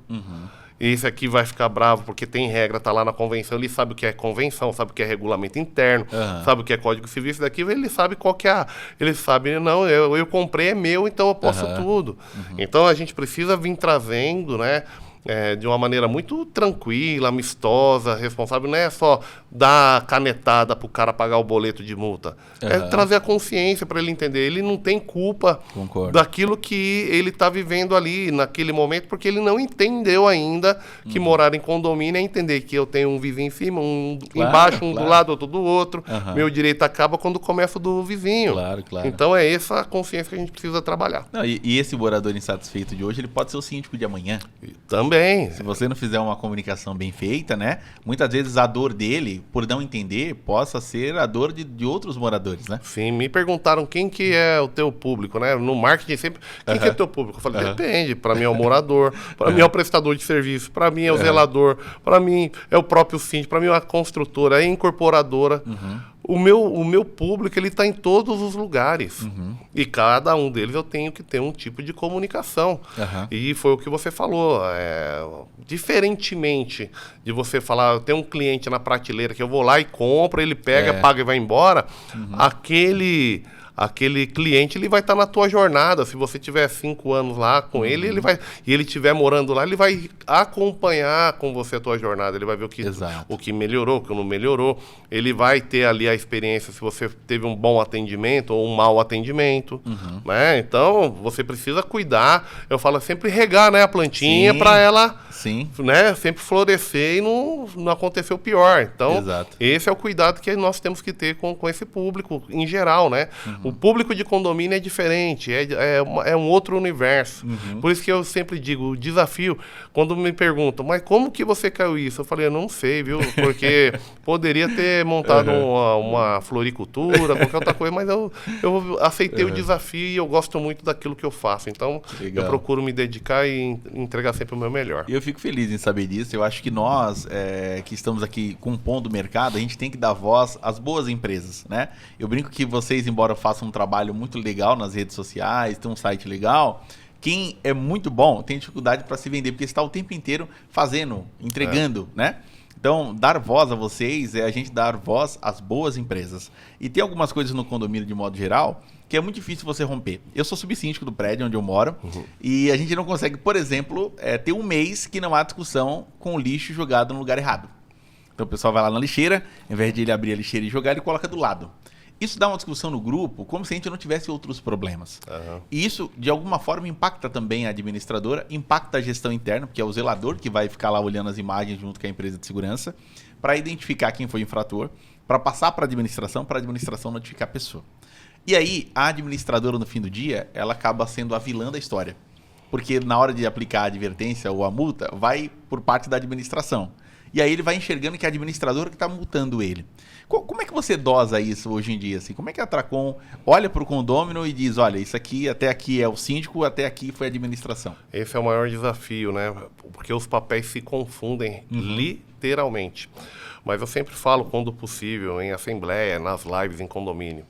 Esse aqui vai ficar bravo porque tem regra, tá lá na convenção. Ele sabe o que é convenção, sabe o que é regulamento interno, sabe o que é código civil. Esse daqui ele sabe qual que é. Ele sabe, não, eu comprei, é meu, então eu posso tudo. Então a gente precisa vir trazendo, né? de uma maneira muito tranquila, amistosa, responsável. Não é só dar canetada para o cara pagar o boleto de multa. É trazer a consciência para ele entender. Ele não tem culpa daquilo que ele está vivendo ali naquele momento, porque ele não entendeu ainda que morar em condomínio é entender que eu tenho um vizinho em cima, um embaixo, um do lado, outro do outro. Meu direito acaba quando começa o do vizinho. Então é essa a consciência que a gente precisa trabalhar. Não, e esse morador insatisfeito de hoje, ele pode ser o síndico de amanhã. Também. Se você não fizer uma comunicação bem feita, né? Muitas vezes a dor dele, por não entender, possa ser a dor de outros moradores, né? Sim, me perguntaram quem que é o teu público, né? No marketing sempre, quem que é o teu público? Eu falei, depende. Para mim é o morador, para mim é o prestador de serviço, para mim é o zelador, para mim é o próprio síndico, para mim é a construtora, é a incorporadora. O meu público, ele está em todos os lugares. E cada um deles eu tenho que ter um tipo de comunicação. E foi o que você falou. Diferentemente de você falar, eu tenho um cliente na prateleira que eu vou lá e compro, ele pega, paga e vai embora, aquele cliente, ele vai estar na tua jornada. Se você tiver 5 anos lá com ele, e ele estiver morando lá, ele vai acompanhar com você a tua jornada. Ele vai ver o que melhorou, o que não melhorou. Ele vai ter ali a experiência se você teve um bom atendimento ou um mau atendimento. Né? Então, você precisa cuidar. Eu falo sempre regar, né, a plantinha para ela né, sempre florescer e não acontecer o pior. Então, esse é o cuidado que nós temos que ter com esse público em geral, né? O público de condomínio é diferente, é um outro universo. Por isso que eu sempre digo, o desafio, quando me perguntam, mas como que você caiu isso? Eu falei, eu não sei, viu? Porque poderia ter montado uma floricultura, qualquer outra coisa, mas eu aceitei o desafio e eu gosto muito daquilo que eu faço. Então, eu procuro me dedicar e entregar sempre o meu melhor. Eu fico feliz em saber disso. Eu acho que nós, que estamos aqui compondo o mercado, a gente tem que dar voz às boas empresas, né? Eu brinco que vocês, embora façam um trabalho muito legal nas redes sociais, tem um site legal, quem é muito bom tem dificuldade para se vender, porque está o tempo inteiro fazendo, entregando, né? Então, dar voz a vocês é a gente dar voz às boas empresas. E tem algumas coisas no condomínio, de modo geral, que é muito difícil você romper. Eu sou subsíndico do prédio onde eu moro, e a gente não consegue, por exemplo, ter um mês que não há discussão com o lixo jogado no lugar errado. Então o pessoal vai lá na lixeira, ao invés de ele abrir a lixeira e jogar, ele coloca do lado. Isso dá uma discussão no grupo, como se a gente não tivesse outros problemas. E isso, de alguma forma, impacta também a administradora, impacta a gestão interna, porque é o zelador que vai ficar lá olhando as imagens junto com a empresa de segurança, para identificar quem foi o infrator, para passar para a administração notificar a pessoa. E aí, a administradora, no fim do dia, ela acaba sendo a vilã da história. Porque na hora de aplicar a advertência ou a multa, vai por parte da administração. E aí ele vai enxergando que é a administradora que está multando ele. Como é que você dosa isso hoje em dia? Assim? Como é que a Tracom olha para o condômino e diz, olha, isso aqui, até aqui é o síndico, até aqui foi a administração? Esse é o maior desafio, né? Porque os papéis se confundem literalmente. Mas eu sempre falo, quando possível, em assembleia, nas lives, em condomínio.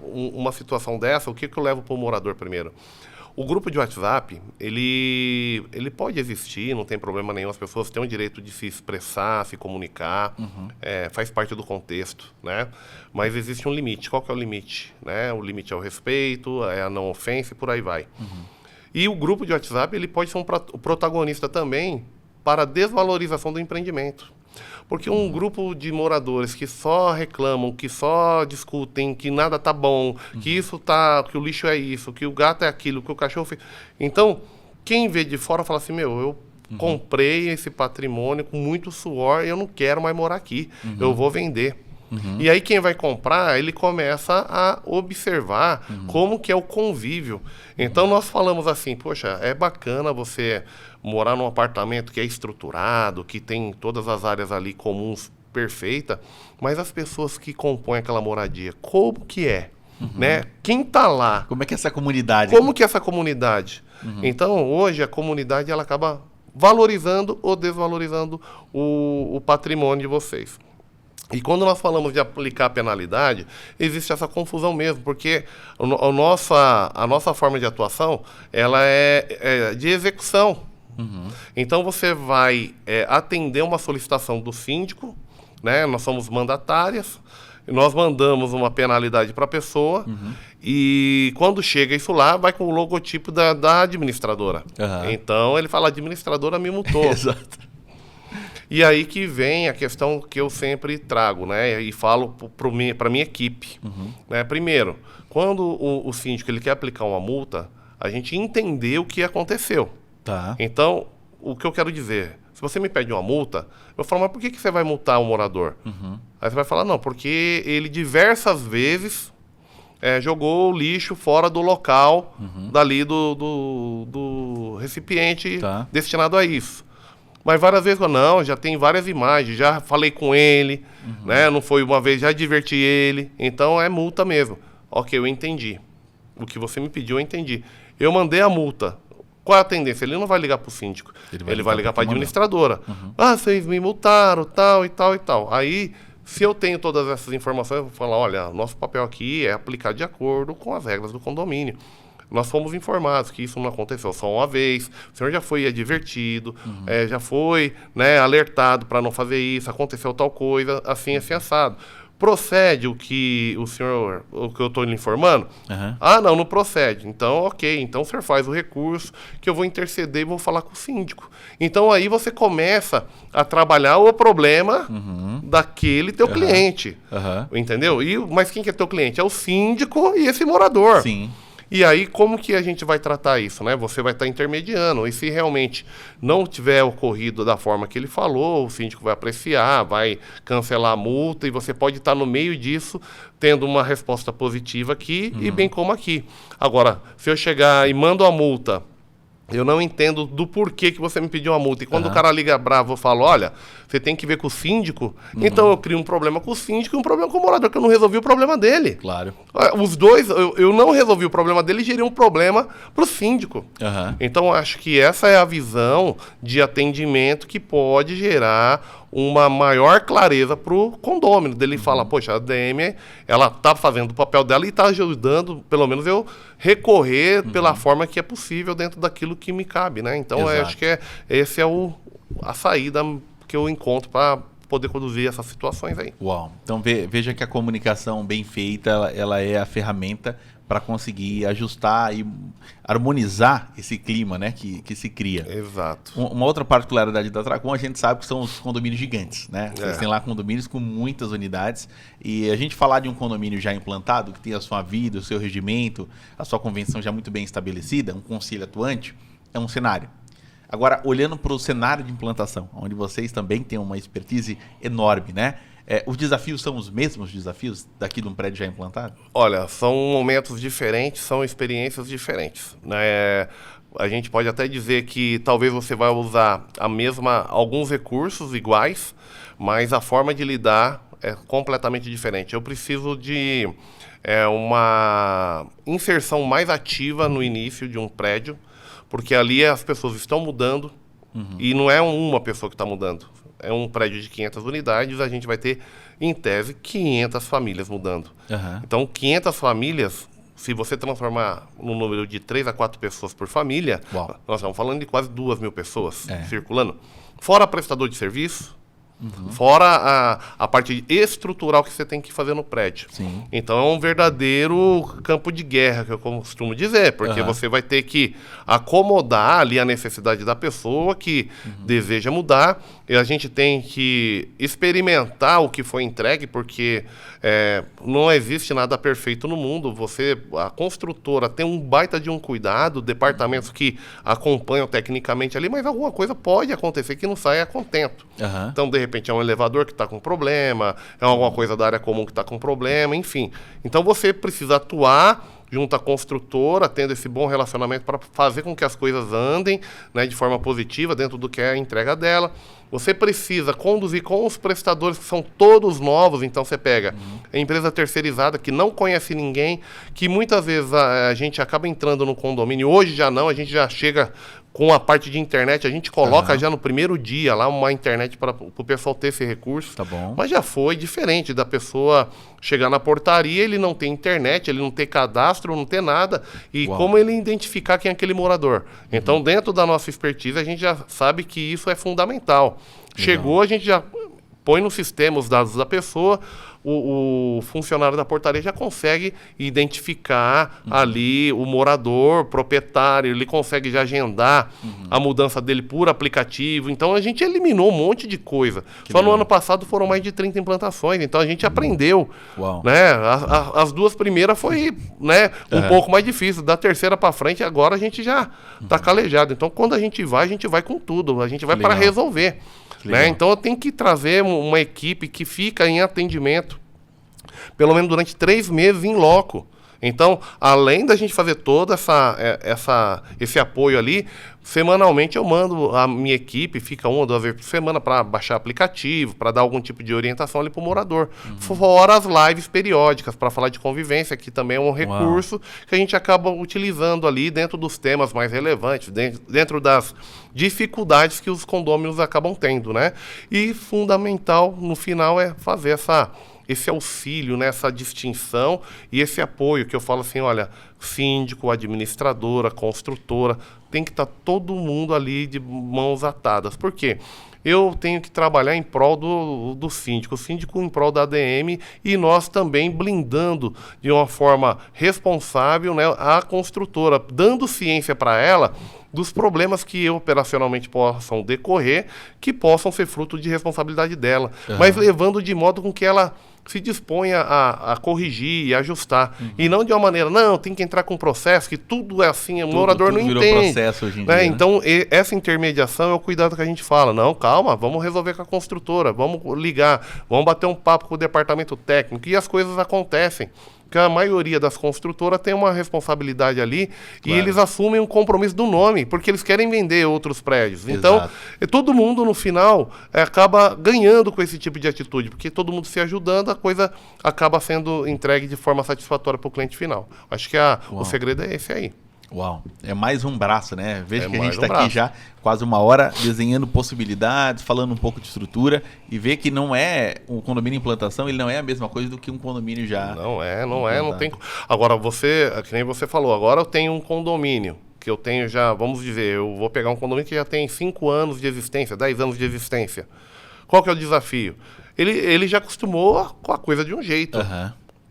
Uma situação dessa, o que eu levo para o morador primeiro? O grupo de WhatsApp, ele pode existir, não tem problema nenhum, as pessoas têm o direito de se expressar, se comunicar, faz parte do contexto, né? Mas existe um limite. Qual que é o limite? Né? O limite é o respeito, é a não ofensa e por aí vai. E o grupo de WhatsApp, ele pode ser o protagonista também para a desvalorização do empreendimento. Porque um grupo de moradores que só reclamam, que só discutem, que nada tá bom, que que o lixo é isso, que o gato é aquilo, que o cachorro fez. Então, quem vê de fora fala assim, eu comprei esse patrimônio com muito suor e eu não quero mais morar aqui. Eu vou vender. E aí quem vai comprar, ele começa a observar como que é o convívio. Então nós falamos assim, poxa, é bacana você morar num apartamento que é estruturado, que tem todas as áreas ali comuns perfeitas, mas as pessoas que compõem aquela moradia, como que é? Né? Quem está lá? Como é que é essa comunidade? Como que é essa comunidade? Então hoje a comunidade ela acaba valorizando ou desvalorizando o patrimônio de vocês. E quando nós falamos de aplicar penalidade, existe essa confusão mesmo, porque a nossa forma de atuação ela é de execução. Então você vai atender uma solicitação do síndico, né? Nós somos mandatárias, nós mandamos uma penalidade para a pessoa e quando chega isso lá, vai com o logotipo da administradora. Então ele fala, a administradora me multou. Exato. E aí que vem a questão que eu sempre trago, né? E falo para minha equipe. Né? Primeiro, quando o síndico ele quer aplicar uma multa, a gente entender o que aconteceu. Tá. Então, o que eu quero dizer, se você me pede uma multa, eu falo, mas por que você vai multar o morador? Aí você vai falar, não, porque ele diversas vezes jogou o lixo fora do local, dali do recipiente destinado a isso. Mas várias vezes, não, já tem várias imagens, já falei com ele, né? Não foi uma vez, já adverti ele, então é multa mesmo. Ok, eu entendi. O que você me pediu, eu entendi. Eu mandei a multa. Qual é a tendência? Ele não vai ligar para o síndico, ele vai ligar para a administradora. Ah, vocês me multaram, tal e tal e tal. Aí, se eu tenho todas essas informações, eu vou falar, olha, nosso papel aqui é aplicar de acordo com as regras do condomínio. Nós fomos informados que isso não aconteceu só uma vez, o senhor já foi advertido, já foi, né, alertado para não fazer isso, aconteceu tal coisa, assim, assim, assado. Procede o que eu estou lhe informando? Ah, não procede. Então, ok. Então, o senhor faz o recurso que eu vou interceder e vou falar com o síndico. Então, aí você começa a trabalhar o problema daquele teu cliente. Entendeu? Mas quem que é teu cliente? É o síndico e esse morador. Sim. E aí, como que a gente vai tratar isso, né? Você vai estar intermediando. E se realmente não tiver ocorrido da forma que ele falou, o síndico vai apreciar, vai cancelar a multa, e você pode estar no meio disso, tendo uma resposta positiva aqui e bem como aqui. Agora, se eu chegar e mando a multa, eu não entendo do porquê que você me pediu uma multa. E quando o cara liga bravo, eu falo, olha, você tem que ver com o síndico. Então eu crio um problema com o síndico e um problema com o morador, que eu não resolvi o problema dele. Claro. Os dois, eu não resolvi o problema dele e gerei um problema para o síndico. Então eu acho que essa é a visão de atendimento que pode gerar uma maior clareza para o condômino. Dele fala, poxa, a ADM, ela está fazendo o papel dela e está ajudando, pelo menos eu recorrer pela forma que é possível dentro daquilo que me cabe, né? Então eu acho que esse é a saída que eu encontro para poder conduzir essas situações aí. Uau. Então veja que a comunicação bem feita, ela é a ferramenta para conseguir ajustar e harmonizar esse clima, né, que se cria. Exato. Uma outra particularidade da Tracom, a gente sabe que são os condomínios gigantes, né? Vocês têm lá condomínios com muitas unidades, e a gente falar de um condomínio já implantado, que tem a sua vida, o seu regimento, a sua convenção já muito bem estabelecida, um conselho atuante, é um cenário. Agora, olhando para o cenário de implantação, onde vocês também têm uma expertise enorme, né? Os desafios são os mesmos desafios daqui de um prédio já implantado? Olha, são momentos diferentes, são experiências diferentes, né? A gente pode até dizer que talvez você vai usar alguns recursos iguais, mas a forma de lidar é completamente diferente. Eu preciso de uma inserção mais ativa no início de um prédio, porque ali as pessoas estão mudando e não é uma pessoa que está mudando. É um prédio de 500 unidades, a gente vai ter, em tese, 500 famílias mudando. Então, 500 famílias, se você transformar no número de 3 a 4 pessoas por família, nós estamos falando de quase 2.000 pessoas circulando. Fora prestador de serviço, fora a parte estrutural que você tem que fazer no prédio. Então é um verdadeiro campo de guerra, que eu costumo dizer, porque você vai ter que acomodar ali a necessidade da pessoa que deseja mudar, e a gente tem que experimentar o que foi entregue, porque não existe nada perfeito no mundo. A construtora tem um baita de um cuidado, departamentos que acompanham tecnicamente ali, mas alguma coisa pode acontecer que não saia a contento. Então, de repente, é um elevador que está com problema, é alguma coisa da área comum que está com problema, enfim. Então, você precisa atuar junto à construtora, tendo esse bom relacionamento para fazer com que as coisas andem, né, de forma positiva dentro do que é a entrega dela. Você precisa conduzir com os prestadores que são todos novos, então você pega a empresa terceirizada que não conhece ninguém, que muitas vezes a gente acaba entrando no condomínio, hoje já não, a gente já chega com a parte de internet, a gente coloca já no primeiro dia lá uma internet para o pessoal ter esse recurso. Tá bom. Mas já foi diferente da pessoa chegar na portaria, ele não tem internet, ele não tem cadastro, não tem nada. E como ele identificar quem é aquele morador? Então, dentro da nossa expertise, a gente já sabe que isso é fundamental. Chegou, a gente já põe no sistema os dados da pessoa, o funcionário da portaria já consegue identificar ali o morador, proprietário, ele consegue já agendar a mudança dele por aplicativo. Então a gente eliminou um monte de coisa. Só no ano passado foram mais de 30 implantações, então a gente aprendeu. Né? As duas primeiras foi, né, um pouco mais difícil. Da terceira para frente, agora a gente já está calejado. Então quando a gente vai com tudo, a gente vai para resolver. Né? Então eu tenho que trazer uma equipe que fica em atendimento pelo menos durante 3 meses em loco. Então, além da gente fazer todo esse apoio ali, semanalmente eu mando a minha equipe, fica 1 ou 2 vezes por semana para baixar aplicativo, para dar algum tipo de orientação ali para o morador. Fora as lives periódicas para falar de convivência, que também é um recurso que a gente acaba utilizando ali dentro dos temas mais relevantes, dentro das dificuldades que os condôminos acabam tendo, né? E fundamental, no final, é fazer esse auxílio, né, essa distinção e esse apoio que eu falo assim, olha, síndico, administradora, construtora, tem que estar todo mundo ali de mãos atadas. Por quê? Eu tenho que trabalhar em prol do síndico, o síndico em prol da ADM e nós também blindando de uma forma responsável, né, a construtora, dando ciência para ela dos problemas que operacionalmente possam decorrer, que possam ser fruto de responsabilidade dela, mas levando de modo com que ela se disponha a corrigir e ajustar. E não de uma maneira, não, tem que entrar com processo, que tudo é assim, o morador não virou entende. Processo hoje em né? dia, né? Então, essa intermediação é o cuidado que a gente fala. Não, calma, vamos resolver com a construtora, vamos ligar, vamos bater um papo com o departamento técnico, e as coisas acontecem. Porque a maioria das construtoras tem uma responsabilidade ali e eles assumem um compromisso do nome, porque eles querem vender outros prédios. Então, todo mundo, no final, acaba ganhando com esse tipo de atitude, porque todo mundo se ajudando, a coisa acaba sendo entregue de forma satisfatória para o cliente final. Acho que o segredo é esse aí. Uau, é mais um braço, né? Veja que a gente mais um está aqui já quase 1 hora desenhando possibilidades, falando um pouco de estrutura e ver que não é um condomínio em implantação, ele não é a mesma coisa do que um condomínio já. Não tem. Agora, que nem você falou, agora eu tenho um condomínio que eu tenho já, vamos dizer, eu vou pegar um condomínio que já tem 5 anos de existência, 10 anos de existência. Qual que é o desafio? Ele já acostumou com a coisa de um jeito.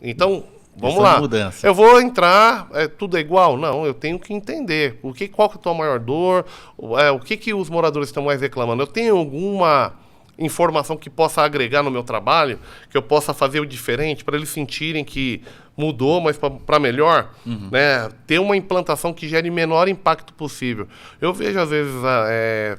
Então, vamos lá. Eu vou entrar, tudo é igual? Não, eu tenho que entender qual que é a tua maior dor, o que os moradores estão mais reclamando. Eu tenho alguma informação que possa agregar no meu trabalho, que eu possa fazer o diferente para eles sentirem que mudou, mas para melhor, né? Ter uma implantação que gere menor impacto possível. Eu vejo, às vezes,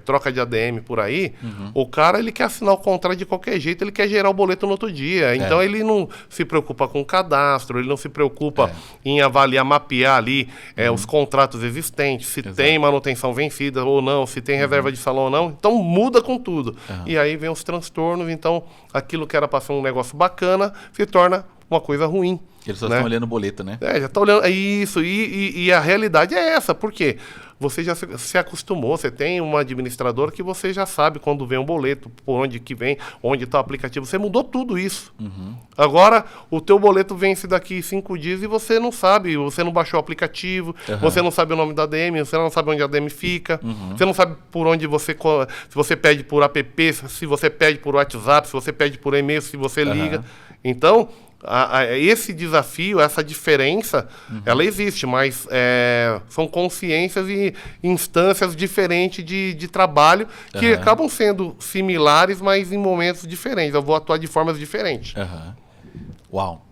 troca de ADM por aí, o cara ele quer assinar o contrato de qualquer jeito, ele quer gerar o boleto no outro dia. Então, ele não se preocupa com o cadastro, ele não se preocupa em avaliar, mapear ali os contratos existentes, se tem manutenção vencida ou não, se tem reserva de salão ou não. Então, muda com tudo. E aí vem os transtornos, então, aquilo que era para ser um negócio bacana, se torna uma coisa ruim. Eles só estão olhando o boleto, né? Já está olhando. Isso. E a realidade é essa. Por quê? Você já se acostumou. Você tem uma administradora que você já sabe quando vem um boleto, por onde que vem, onde está o aplicativo. Você mudou tudo isso. Agora, o teu boleto vence daqui 5 dias e você não sabe. Você não baixou o aplicativo, você não sabe o nome da ADM, você não sabe onde a ADM fica, você não sabe por onde se você pede por app, se você pede por WhatsApp, se você pede por e-mail, se você liga. Então, esse desafio, essa diferença, ela existe, mas são consciências e instâncias diferentes de trabalho que acabam sendo similares, mas em momentos diferentes. Eu vou atuar de formas diferentes. Uau!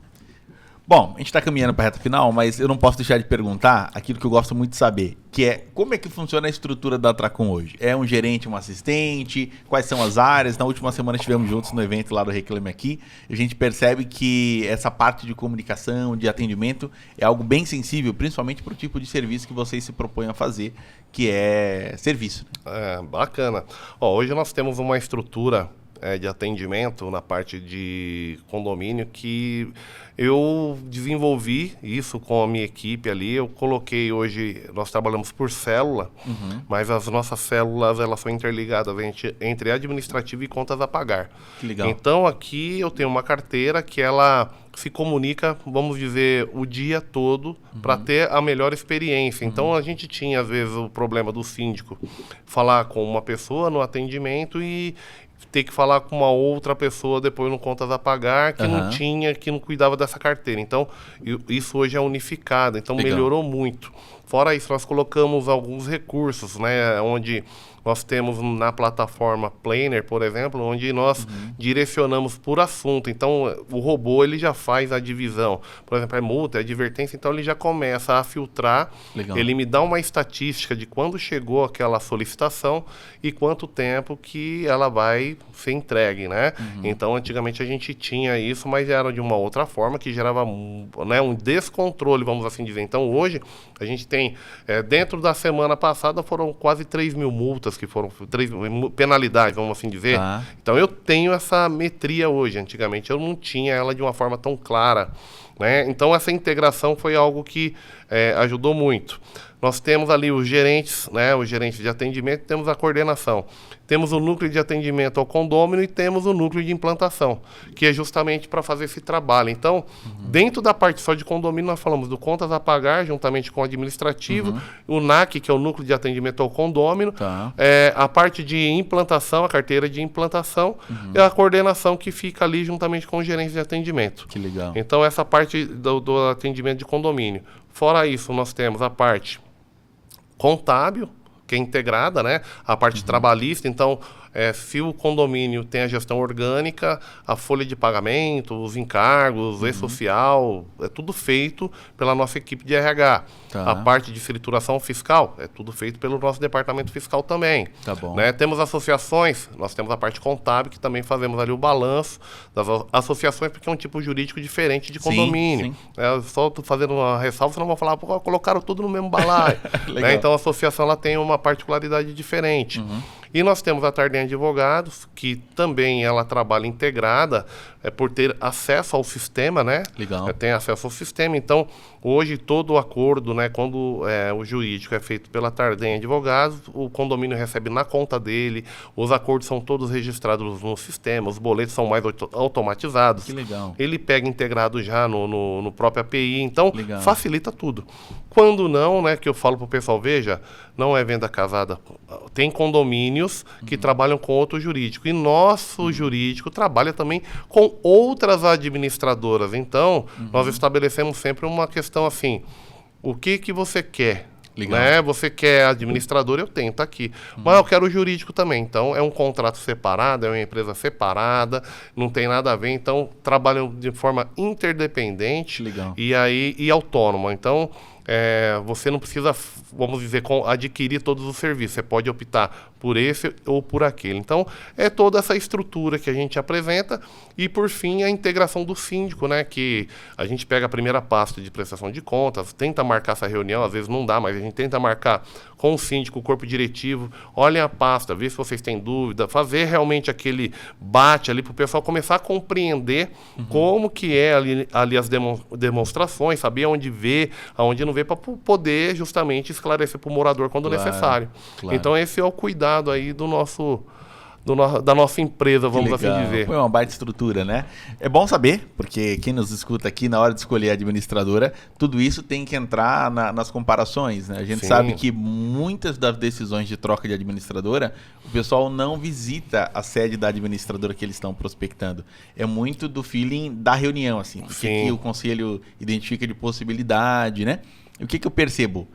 Bom, a gente está caminhando para a reta final, mas eu não posso deixar de perguntar aquilo que eu gosto muito de saber, que é como é que funciona a estrutura da Tracom hoje? É um gerente, um assistente? Quais são as áreas? Na última semana estivemos juntos no evento lá do Reclame Aqui, e a gente percebe que essa parte de comunicação, de atendimento, é algo bem sensível, principalmente para o tipo de serviço que vocês se propõem a fazer, que é serviço. Bacana. Hoje nós temos uma estrutura de atendimento na parte de condomínio que eu desenvolvi isso com a minha equipe ali. Eu coloquei hoje, nós trabalhamos por célula, mas as nossas células elas são interligadas entre administrativo e contas a pagar. Que legal. Então aqui eu tenho uma carteira que ela se comunica, vamos dizer, o dia todo para ter a melhor experiência. Então a gente tinha às vezes o problema do síndico falar com uma pessoa no atendimento e ter que falar com uma outra pessoa depois no contas a pagar que não tinha, que não cuidava dessa carteira. Então, isso hoje é unificado, então melhorou muito. Fora isso, nós colocamos alguns recursos, né, onde nós temos na plataforma Planner, por exemplo, onde nós direcionamos por assunto. Então, o robô ele já faz a divisão. Por exemplo, é multa, é advertência, então ele já começa a filtrar. Legal. Ele me dá uma estatística de quando chegou aquela solicitação e quanto tempo que ela vai ser entregue, né? Então, antigamente a gente tinha isso, mas era de uma outra forma que gerava, né, um descontrole, vamos assim dizer. Então, hoje, a gente tem, dentro da semana passada, foram quase 3 mil multas, que foram 3 penalidades, vamos assim dizer. Então eu tenho essa metria hoje. Antigamente eu não tinha ela de uma forma tão clara, né? Então essa integração foi algo que ajudou muito. Nós temos ali os gerentes, né? Os gerentes de atendimento, temos a coordenação. Temos o núcleo de atendimento ao condômino e temos o núcleo de implantação, que é justamente para fazer esse trabalho. Então, dentro da parte só de condomínio, nós falamos do contas a pagar, juntamente com o administrativo, o NAC, que é o núcleo de atendimento ao condômino, a parte de implantação, a carteira de implantação, e a coordenação que fica ali juntamente com os gerentes de atendimento. Que legal. Então, essa parte do atendimento de condomínio. Fora isso, nós temos a parte contábil, que é integrada, né? A parte trabalhista, então, se o condomínio tem a gestão orgânica, a folha de pagamento, os encargos, o e-social, é tudo feito pela nossa equipe de RH. A parte de escrituração fiscal, é tudo feito pelo nosso departamento fiscal também. Tá bom. Né? Temos associações, nós temos a parte contábil, que também fazemos ali o balanço das associações, porque é um tipo jurídico diferente de condomínio. Só tô fazendo uma ressalva, senão vão falar, pô, colocaram tudo no mesmo balaio. Né? Então, a associação ela tem uma particularidade diferente. E nós temos a Tarden Advogados, que também ela trabalha integrada, por ter acesso ao sistema, né? Legal. Tem acesso ao sistema. Então, hoje, todo o acordo, né, quando o jurídico é feito pela Tarden Advogados, o condomínio recebe na conta dele, os acordos são todos registrados no sistema, os boletos são mais automatizados. Que legal. Ele pega integrado já no próprio API, então Legal. facilita tudo. Quando não, né, que eu falo pro pessoal, veja, não é venda casada. Tem condomínios que trabalham com outro jurídico. E nosso jurídico trabalha também com outras administradoras. Então, nós estabelecemos sempre uma questão assim, o que você quer? Legal. Né? Você quer administrador, eu tenho, tá aqui. Mas eu quero o jurídico também. Então, é um contrato separado, é uma empresa separada, não tem nada a ver. Então, trabalham de forma interdependente. Legal. E autônoma. Então, você não precisa, vamos dizer, adquirir todos os serviços. Você pode optar por esse ou por aquele. Então, é toda essa estrutura que a gente apresenta e, por fim, a integração do síndico, né? Que a gente pega a primeira pasta de prestação de contas, tenta marcar essa reunião, às vezes não dá, mas a gente tenta marcar com o síndico, o corpo diretivo, olhem a pasta, vê se vocês têm dúvida, fazer realmente aquele bate ali para o pessoal começar a compreender como que é ali as demonstrações, saber aonde vê, aonde não vê, para poder justamente esclarecer para o morador quando necessário. Claro. Então esse é o cuidado aí da nossa empresa, vamos assim dizer. Foi uma baita estrutura, né? É bom saber, porque quem nos escuta aqui, na hora de escolher a administradora, tudo isso tem que entrar nas comparações, né? A gente sabe que muitas das decisões de troca de administradora, o pessoal não visita a sede da administradora que eles estão prospectando. É muito do feeling da reunião, assim. O que o conselho identifica de possibilidade, né? E o que eu percebo?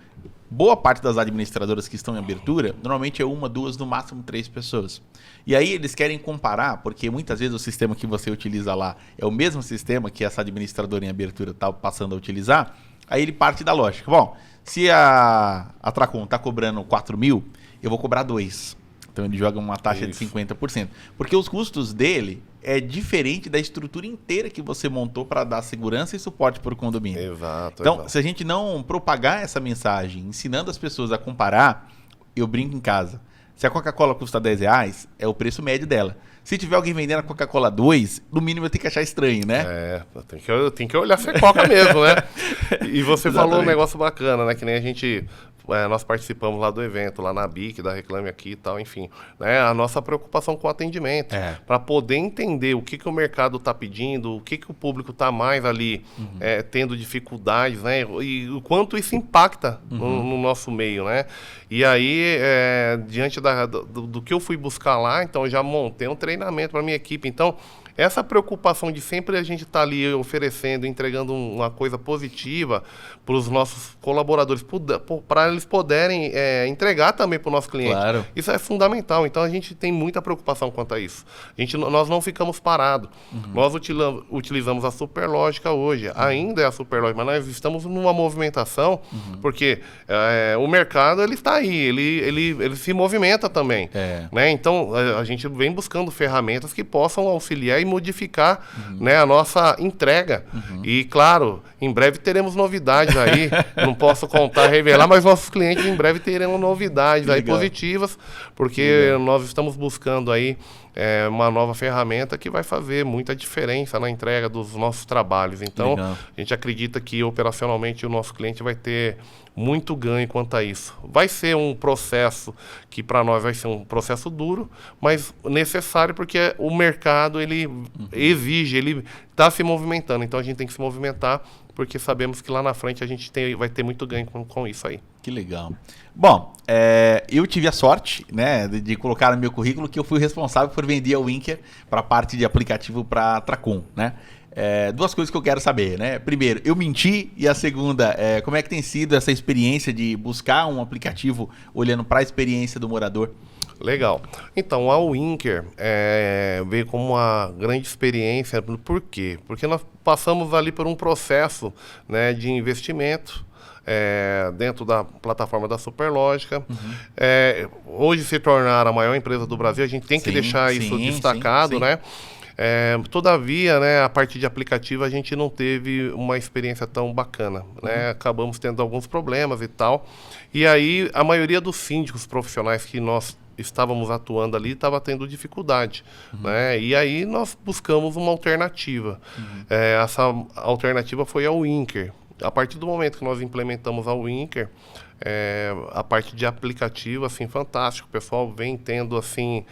Boa parte das administradoras que estão em abertura, normalmente é 1, 2, no máximo 3 pessoas. E aí eles querem comparar, porque muitas vezes o sistema que você utiliza lá é o mesmo sistema que essa administradora em abertura está passando a utilizar, aí ele parte da lógica. Bom, se a Tracom está cobrando 4 mil, eu vou cobrar 2. Então ele joga uma taxa de 50%. Porque os custos dele é diferente da estrutura inteira que você montou para dar segurança e suporte para o condomínio. Exato. Então, se a gente não propagar essa mensagem, ensinando as pessoas a comparar, eu brinco em casa. Se a Coca-Cola custa R$10, é o preço médio dela. Se tiver alguém vendendo a Coca-Cola 2, no mínimo eu tenho que achar estranho, né? Tem que olhar se é Coca mesmo, né? E você falou um negócio bacana, né? Que nem a gente nós participamos lá do evento, lá na BIC, da Reclame Aqui e tal, enfim. Né, a nossa preocupação com o atendimento, para poder entender o que o mercado está pedindo, o que o público está mais ali tendo dificuldades, né, e o quanto isso impacta no nosso meio, né. E aí, diante do que eu fui buscar lá, então eu já montei um treinamento para minha equipe. Então, essa preocupação de sempre a gente estar ali oferecendo, entregando uma coisa positiva para os nossos colaboradores, para eles poderem entregar também para o nosso cliente. Claro. Isso é fundamental. Então, a gente tem muita preocupação quanto a isso. Nós não ficamos parados. Nós utilizamos a Superlógica hoje. Ainda é a Superlógica, mas nós estamos numa movimentação, porque o mercado ele está aí, ele se movimenta também. Né? Então, a gente vem buscando ferramentas que possam auxiliar e modificar né, a nossa entrega. E, claro, em breve teremos novidades aí. Não posso revelar, mas nossos clientes em breve terão novidades aí positivas, porque nós estamos buscando aí uma nova ferramenta que vai fazer muita diferença na entrega dos nossos trabalhos. Então, a gente acredita que operacionalmente o nosso cliente vai ter muito ganho quanto a isso. Vai ser um processo que para nós vai ser um processo duro, mas necessário, porque o mercado ele exige, ele está se movimentando. Então a gente tem que se movimentar, porque sabemos que lá na frente a gente vai ter muito ganho com isso aí. Que legal. Bom, eu tive a sorte, né, de colocar no meu currículo que eu fui responsável por vender a Winker para a parte de aplicativo para Tracom, né? Duas coisas que eu quero saber, né? Primeiro, eu menti, e a segunda, como é que tem sido essa experiência de buscar um aplicativo olhando para a experiência do morador? Legal. Então, a Winker veio como uma grande experiência. Por quê? Porque nós passamos ali por um processo, né, de investimento dentro da plataforma da Superlógica. Hoje se tornar a maior empresa do Brasil, a gente tem que deixar isso destacado, né? Todavia, né, a parte de aplicativo a gente não teve uma experiência tão bacana, né? Acabamos tendo alguns problemas e tal. E aí a maioria dos síndicos profissionais que nós estávamos atuando ali estava tendo dificuldade, né? E aí nós buscamos uma alternativa. Essa alternativa foi a Winker. A partir do momento que nós implementamos a Winker, a parte de aplicativo, assim, fantástico. O pessoal vem tendo, assim,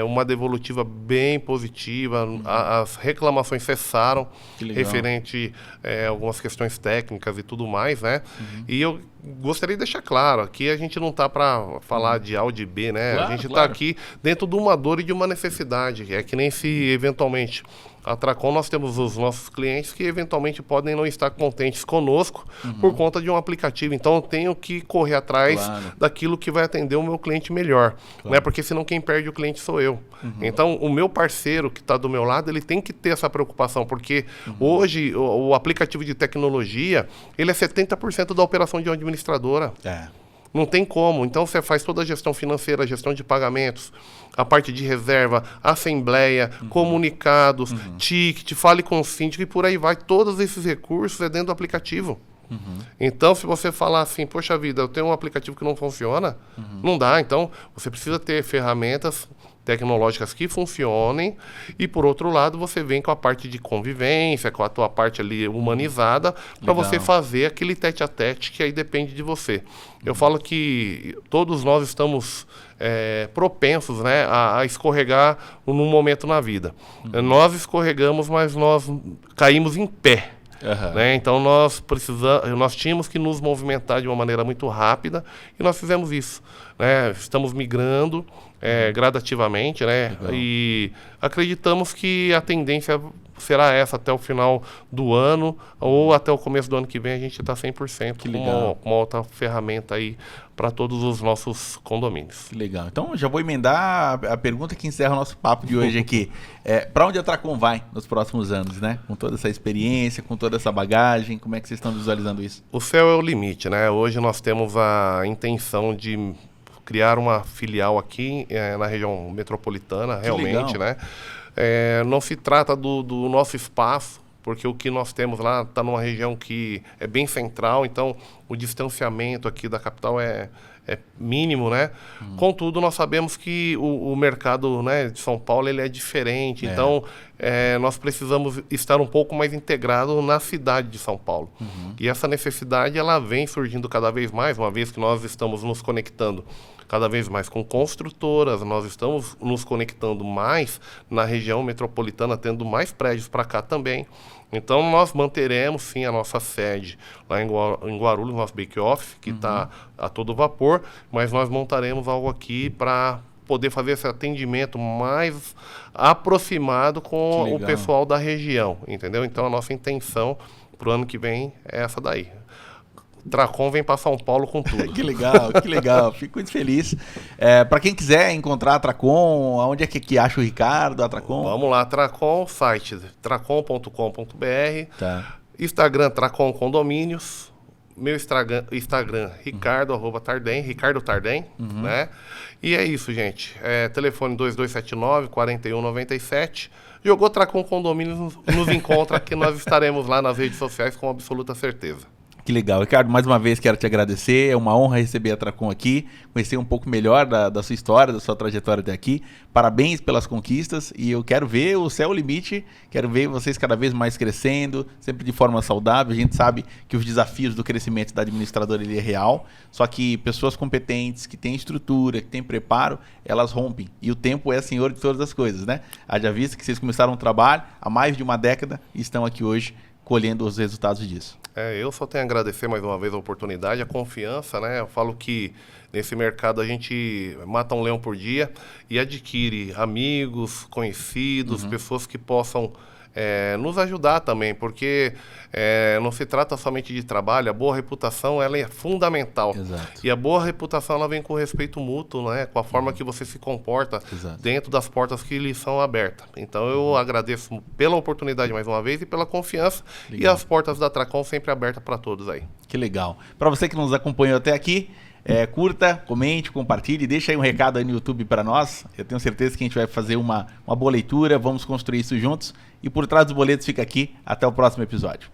uma devolutiva bem positiva. As reclamações cessaram referente a algumas questões técnicas e tudo mais, né? E eu gostaria de deixar claro, aqui a gente não está para falar de A ou de B, né? Claro, a gente está aqui dentro de uma dor e de uma necessidade. É que nem se, eventualmente, a Tracom, nós temos os nossos clientes que eventualmente podem não estar contentes conosco por conta de um aplicativo. Então eu tenho que correr atrás daquilo que vai atender o meu cliente melhor, né? Porque senão quem perde o cliente sou eu. Então o meu parceiro que está do meu lado, ele tem que ter essa preocupação, porque hoje o aplicativo de tecnologia, ele é 70% da operação de uma administradora. Não tem como. Então você faz toda a gestão financeira, a gestão de pagamentos, a parte de reserva, assembleia, comunicados, ticket, fale com o síndico e por aí vai. Todos esses recursos dentro do aplicativo. Então, se você falar assim, poxa vida, eu tenho um aplicativo que não funciona, não dá. Então, você precisa ter ferramentas tecnológicas que funcionem e, por outro lado, você vem com a parte de convivência, com a tua parte ali humanizada, para você fazer aquele tete-a-tete que aí depende de você. Eu falo que todos nós estamos propensos, né, a escorregar num momento na vida. Nós escorregamos, mas nós caímos em pé. Né? Então nós tínhamos que nos movimentar de uma maneira muito rápida e nós fizemos isso, né? Estamos migrando gradativamente, né? E acreditamos que a tendência será essa até o final do ano ou até o começo do ano que vem a gente está 100% com uma outra ferramenta aí para todos os nossos condomínios. Que legal. Então já vou emendar a pergunta que encerra o nosso papo de hoje aqui. Para onde a Tracom vai nos próximos anos, né? Com toda essa experiência, com toda essa bagagem, como é que vocês estão visualizando isso? O céu é o limite, né? Hoje nós temos a intenção de criar uma filial aqui na região metropolitana, realmente, né? Não se trata do nosso espaço porque o que nós temos lá está numa região que é bem central, então o distanciamento aqui da capital é mínimo, né? Contudo, nós sabemos que o mercado, né, de São Paulo ele é diferente, então nós precisamos estar um pouco mais integrados na cidade de São Paulo. E essa necessidade ela vem surgindo cada vez mais, uma vez que nós estamos nos conectando cada vez mais com construtoras, nós estamos nos conectando mais na região metropolitana, tendo mais prédios para cá também. Então, nós manteremos, sim, a nossa sede lá em Guarulhos, nosso back-office, que está a todo vapor, mas nós montaremos algo aqui para poder fazer esse atendimento mais aproximado com o pessoal da região, entendeu? Então, a nossa intenção para o ano que vem é essa daí. Tracom vem para São Paulo com tudo. Que legal, que legal. Fico muito feliz. Para quem quiser encontrar a Tracom, onde é que acha o Ricardo, a Tracom? Vamos lá, Tracom, site tracom.com.br, tá. Instagram Tracom Condomínios, meu Instagram Ricardo Tardem, né? E é isso, gente. Telefone 2279-4197. Jogou Tracom Condomínios, nos encontra que nós estaremos lá nas redes sociais com absoluta certeza. Que legal. Ricardo, mais uma vez quero te agradecer. É uma honra receber a Tracom aqui, conhecer um pouco melhor da sua história, da sua trajetória até aqui. Parabéns pelas conquistas e eu quero ver o céu limite, quero ver vocês cada vez mais crescendo, sempre de forma saudável. A gente sabe que os desafios do crescimento da administradora ele é real, só que pessoas competentes, que têm estrutura, que têm preparo, elas rompem. E o tempo é senhor de todas as coisas, né? Haja vista que vocês começaram um trabalho há mais de uma década e estão aqui hoje colhendo os resultados disso. Eu só tenho a agradecer mais uma vez a oportunidade, a confiança, né? Eu falo que nesse mercado a gente mata um leão por dia e adquire amigos, conhecidos, pessoas que possam nos ajudar também, porque não se trata somente de trabalho, a boa reputação ela é fundamental. Exato. E a boa reputação ela vem com respeito mútuo, né? Com a forma que você se comporta dentro das portas que lhe são abertas. Então eu agradeço pela oportunidade mais uma vez e pela confiança. Legal. E as portas da Tracom sempre abertas para todos aí. Que legal. Para você que nos acompanhou até aqui, curta, comente, compartilhe, deixa aí um recado aí no YouTube para nós. Eu tenho certeza que a gente vai fazer uma boa leitura, vamos construir isso juntos. E por trás dos boletos fica aqui. Até o próximo episódio.